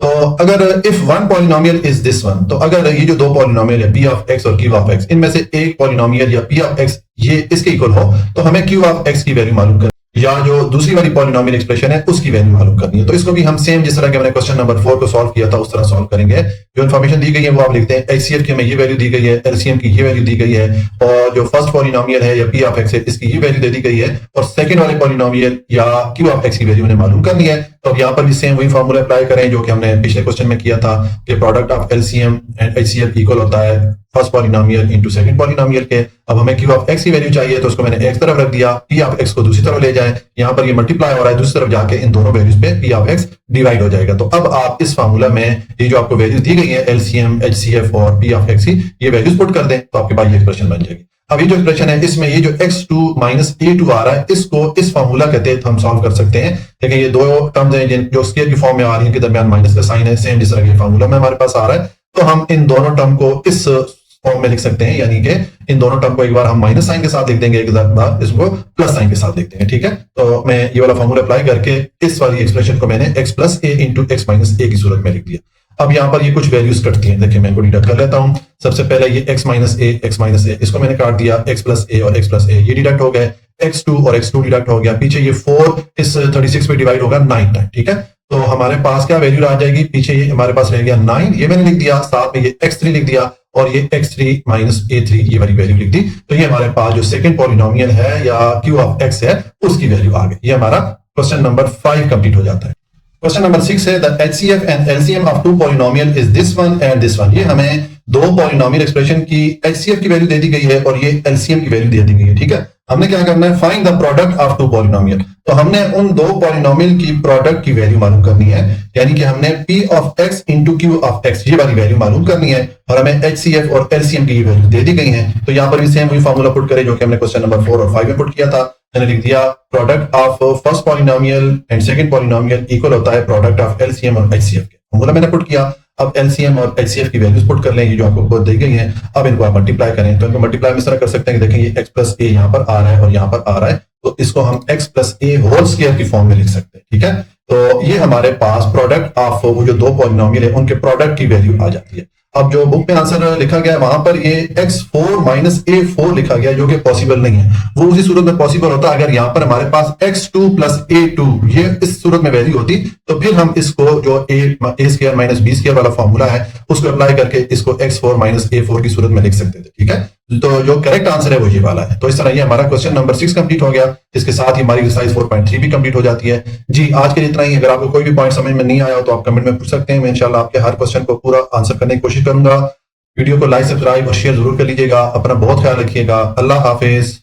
Speaker 1: तो अगर if one polynomial is this one, तो अगर ये जो दो पॉलिनोमियल है p ऑफ x और q ऑफ x, इनमें से एक पॉलिनोमियल या p ऑफ x ये इसके इक्वल हो, तो हमें q ऑफ x की वैल्यू मालूम करनी, या जो दूसरी वाली पॉलिनोमियल एक्सप्रेशन है उसकी वैल्यू मालूम करनी है। तो इसको भी हम सेम जिस तरह के हमने क्वेश्चन नंबर 4 को सॉल्व किया था उस तरह सॉल्व करेंगे। जो इन्फॉर्मेशन दी गई है वो आप लिखते हैं, एचसीएफ की हमें ये वैल्यू दी गई है, एलसीएम की ये वैल्यू दी गई है, और जो फर्स्ट पॉलिनोमियल है या p ऑफ x है इसकी ये वैल्यू दे दी गई है, और सेकंड वाले पॉलिनोमियल या q ऑफ x की वैल्यू हमें मालूम करनी है। तो अब यहाँ पर भी सेम वही फॉर्मूला अप्लाई करें जो कि हमने पिछले क्वेश्चन में किया था कि product of LCM and HCF equal होता है first polynomial into second polynomial के। अब हमें q ऑफ x की वैल्यू चाहिए तो उसको मैंने एक तरफ रख दिया, p ऑफ x को दूसरी तरफ ले जाए, यहाँ पर ये मल्टीप्लाई हो रहा है, दूसरी तरफ जाके इन दोनों वैल्यूज पे p ऑफ x डिवाइड हो जाएगा। तो अब आप इस फार्मूला में ये जो आपको वैल्यू दी गई है एलसीएम, एचसीएफ और p ऑफ x की, ये वैल्यूज पुट कर दें तो आपके पास ये एक्सप्रेशन बन जाएगी। अब ये जो एक्सप्रेशन है इसमें ये जो x2 माइनस a2 आ रहा है, इसको इस फार्मूला के तहत हम सॉल्व कर सकते हैं। देखिए ये दो टर्म्स हैं जो स्क्वायर की फॉर्म में आ रही है, इनके दरमियान माइनस का साइन है, सेम जिस तरह के फार्मूला में हमारे पास आ रहा है। तो हम इन दोनों टर्म को इस फॉर्म में लिख सकते हैं, यानी कि इन दोनों टर्म को एक बार हम माइनस साइन के साथ लिख देंगे, एक बार इसको प्लस साइन के साथ लिख देंगे। ठीक है, तो मैं ये वाला फॉर्मूला अप्लाई करके इस वाली एक्सप्रेशन को मैंने x plus a into x minus a की सूरत में लिख दिया। अब यहाँ पर ये कुछ वैल्यूज कटती हैं, देखिए मैं इनको डिडक्ट कर लेता हूँ। सबसे पहले ये x माइनस ए, इसको मैंने काट दिया, x प्लस ए और x प्लस ए ये डिडक्ट हो गए, x2 और x2 डिडक्ट हो गया, पीछे ये 4 इस 36 पे डिवाइड होगा 9 टाइम। ठीक है, तो हमारे पास क्या वैल्यू आ जाएगी, पीछे ये हमारे पास रह गया 9, ये मैंने लिख दिया, साथ में ये x3 लिख दिया और ये x3 माइनस a3 ये वाली वैल्यू लिख दी। तो ये हमारे पास जो सेकंड पॉलिनोमियल है या q ऑफ x है उसकी वैल्यू आ गई। ये हमारा क्वेश्चन नंबर 5 कंप्लीट हो जाता है। क्वेश्चन नंबर 6 है the HCF and LCM of two polynomial is this one and this one. ये हमें दो पॉलिनोमियल एक्सप्रेशन की एचसीएफ की वैल्यू दे दी गई है और ये एलसीएम की वैल्यू दे दी गई है। ठीक है, हमने क्या करना है, find the product of two polynomial. तो हमने उन दो पॉलिनोमियल की प्रोडक्ट की वैल्यू मालूम करनी है, यानी कि हमने p of x into q of x ये वाली वैल्यू मालूम करनी है, और हमें एचसीएफ और एलसीएम की वैल्यू दे दी गई है। तो यहाँ पर भी सेम वही फॉर्मूला पुट करें जो कि हमने क्वेश्चन नंबर 4 और 5 में पुट किया था। मैंने लिख दिया product of first polynomial and second polynomial equal होता है प्रोडक्ट ऑफ एलसीएम और एचसीएफ के। फॉर्मूला मैंने पुट किया, अब एलसीएम और एचसीएफ की वैल्यूज पुट कर लें, ये जो आपको खुद दी गई है। अब इनको आप मल्टीप्लाई करें, तो इनको मल्टीप्लाई इस तरह कर सकते हैं कि देखें ये x प्लस ए यहाँ पर आ रहा है और यहाँ पर आ रहा है, तो इसको हम x प्लस ए होल स्क्वायर की फॉर्म में लिख सकते हैं। ठीक है, तो ये हमारे पास प्रोडक्ट ऑफ वो जो दो पॉलिनोमियल है उनके प्रोडक्ट की वैल्यू आ जाती है। अब जो बुक में आंसर लिखा गया है वहां पर ये x4 माइनस a4 लिखा गया है, जो कि पॉसिबल नहीं है। वो उसी सूरत में पॉसिबल होता है अगर यहाँ पर हमारे पास x2 प्लस a2 ये इस सूरत में वैल्यू होती, तो फिर हम इसको जो a square minus b square वाला फॉर्मूला है उसको अप्लाई करके इसको x4 माइनस a4 की सूरत में लिख सकते थे। ठीक है, तो जो करेक्ट आंसर है वो ये वाला है। तो इस तरह ये हमारा क्वेश्चन नंबर 6 कंप्लीट हो गया। इसके साथ ही हमारी एक्सरसाइज 4.3 भी कंप्लीट हो जाती है। जी, आज के लिए इतना ही। अगर आपको कोई भी पॉइंट समझ में नहीं आया हो तो आप कमेंट में पूछ सकते हैं, मैं इंशाल्लाह आपके हर क्वेश्चन को पूरा आंसर करने की कोशिश करूंगा। वीडियो को लाइक, सब्सक्राइब और शेयर जरूर कर लीजिएगा। अपना बहुत ख्याल रखिएगा। अल्लाह हाफिज।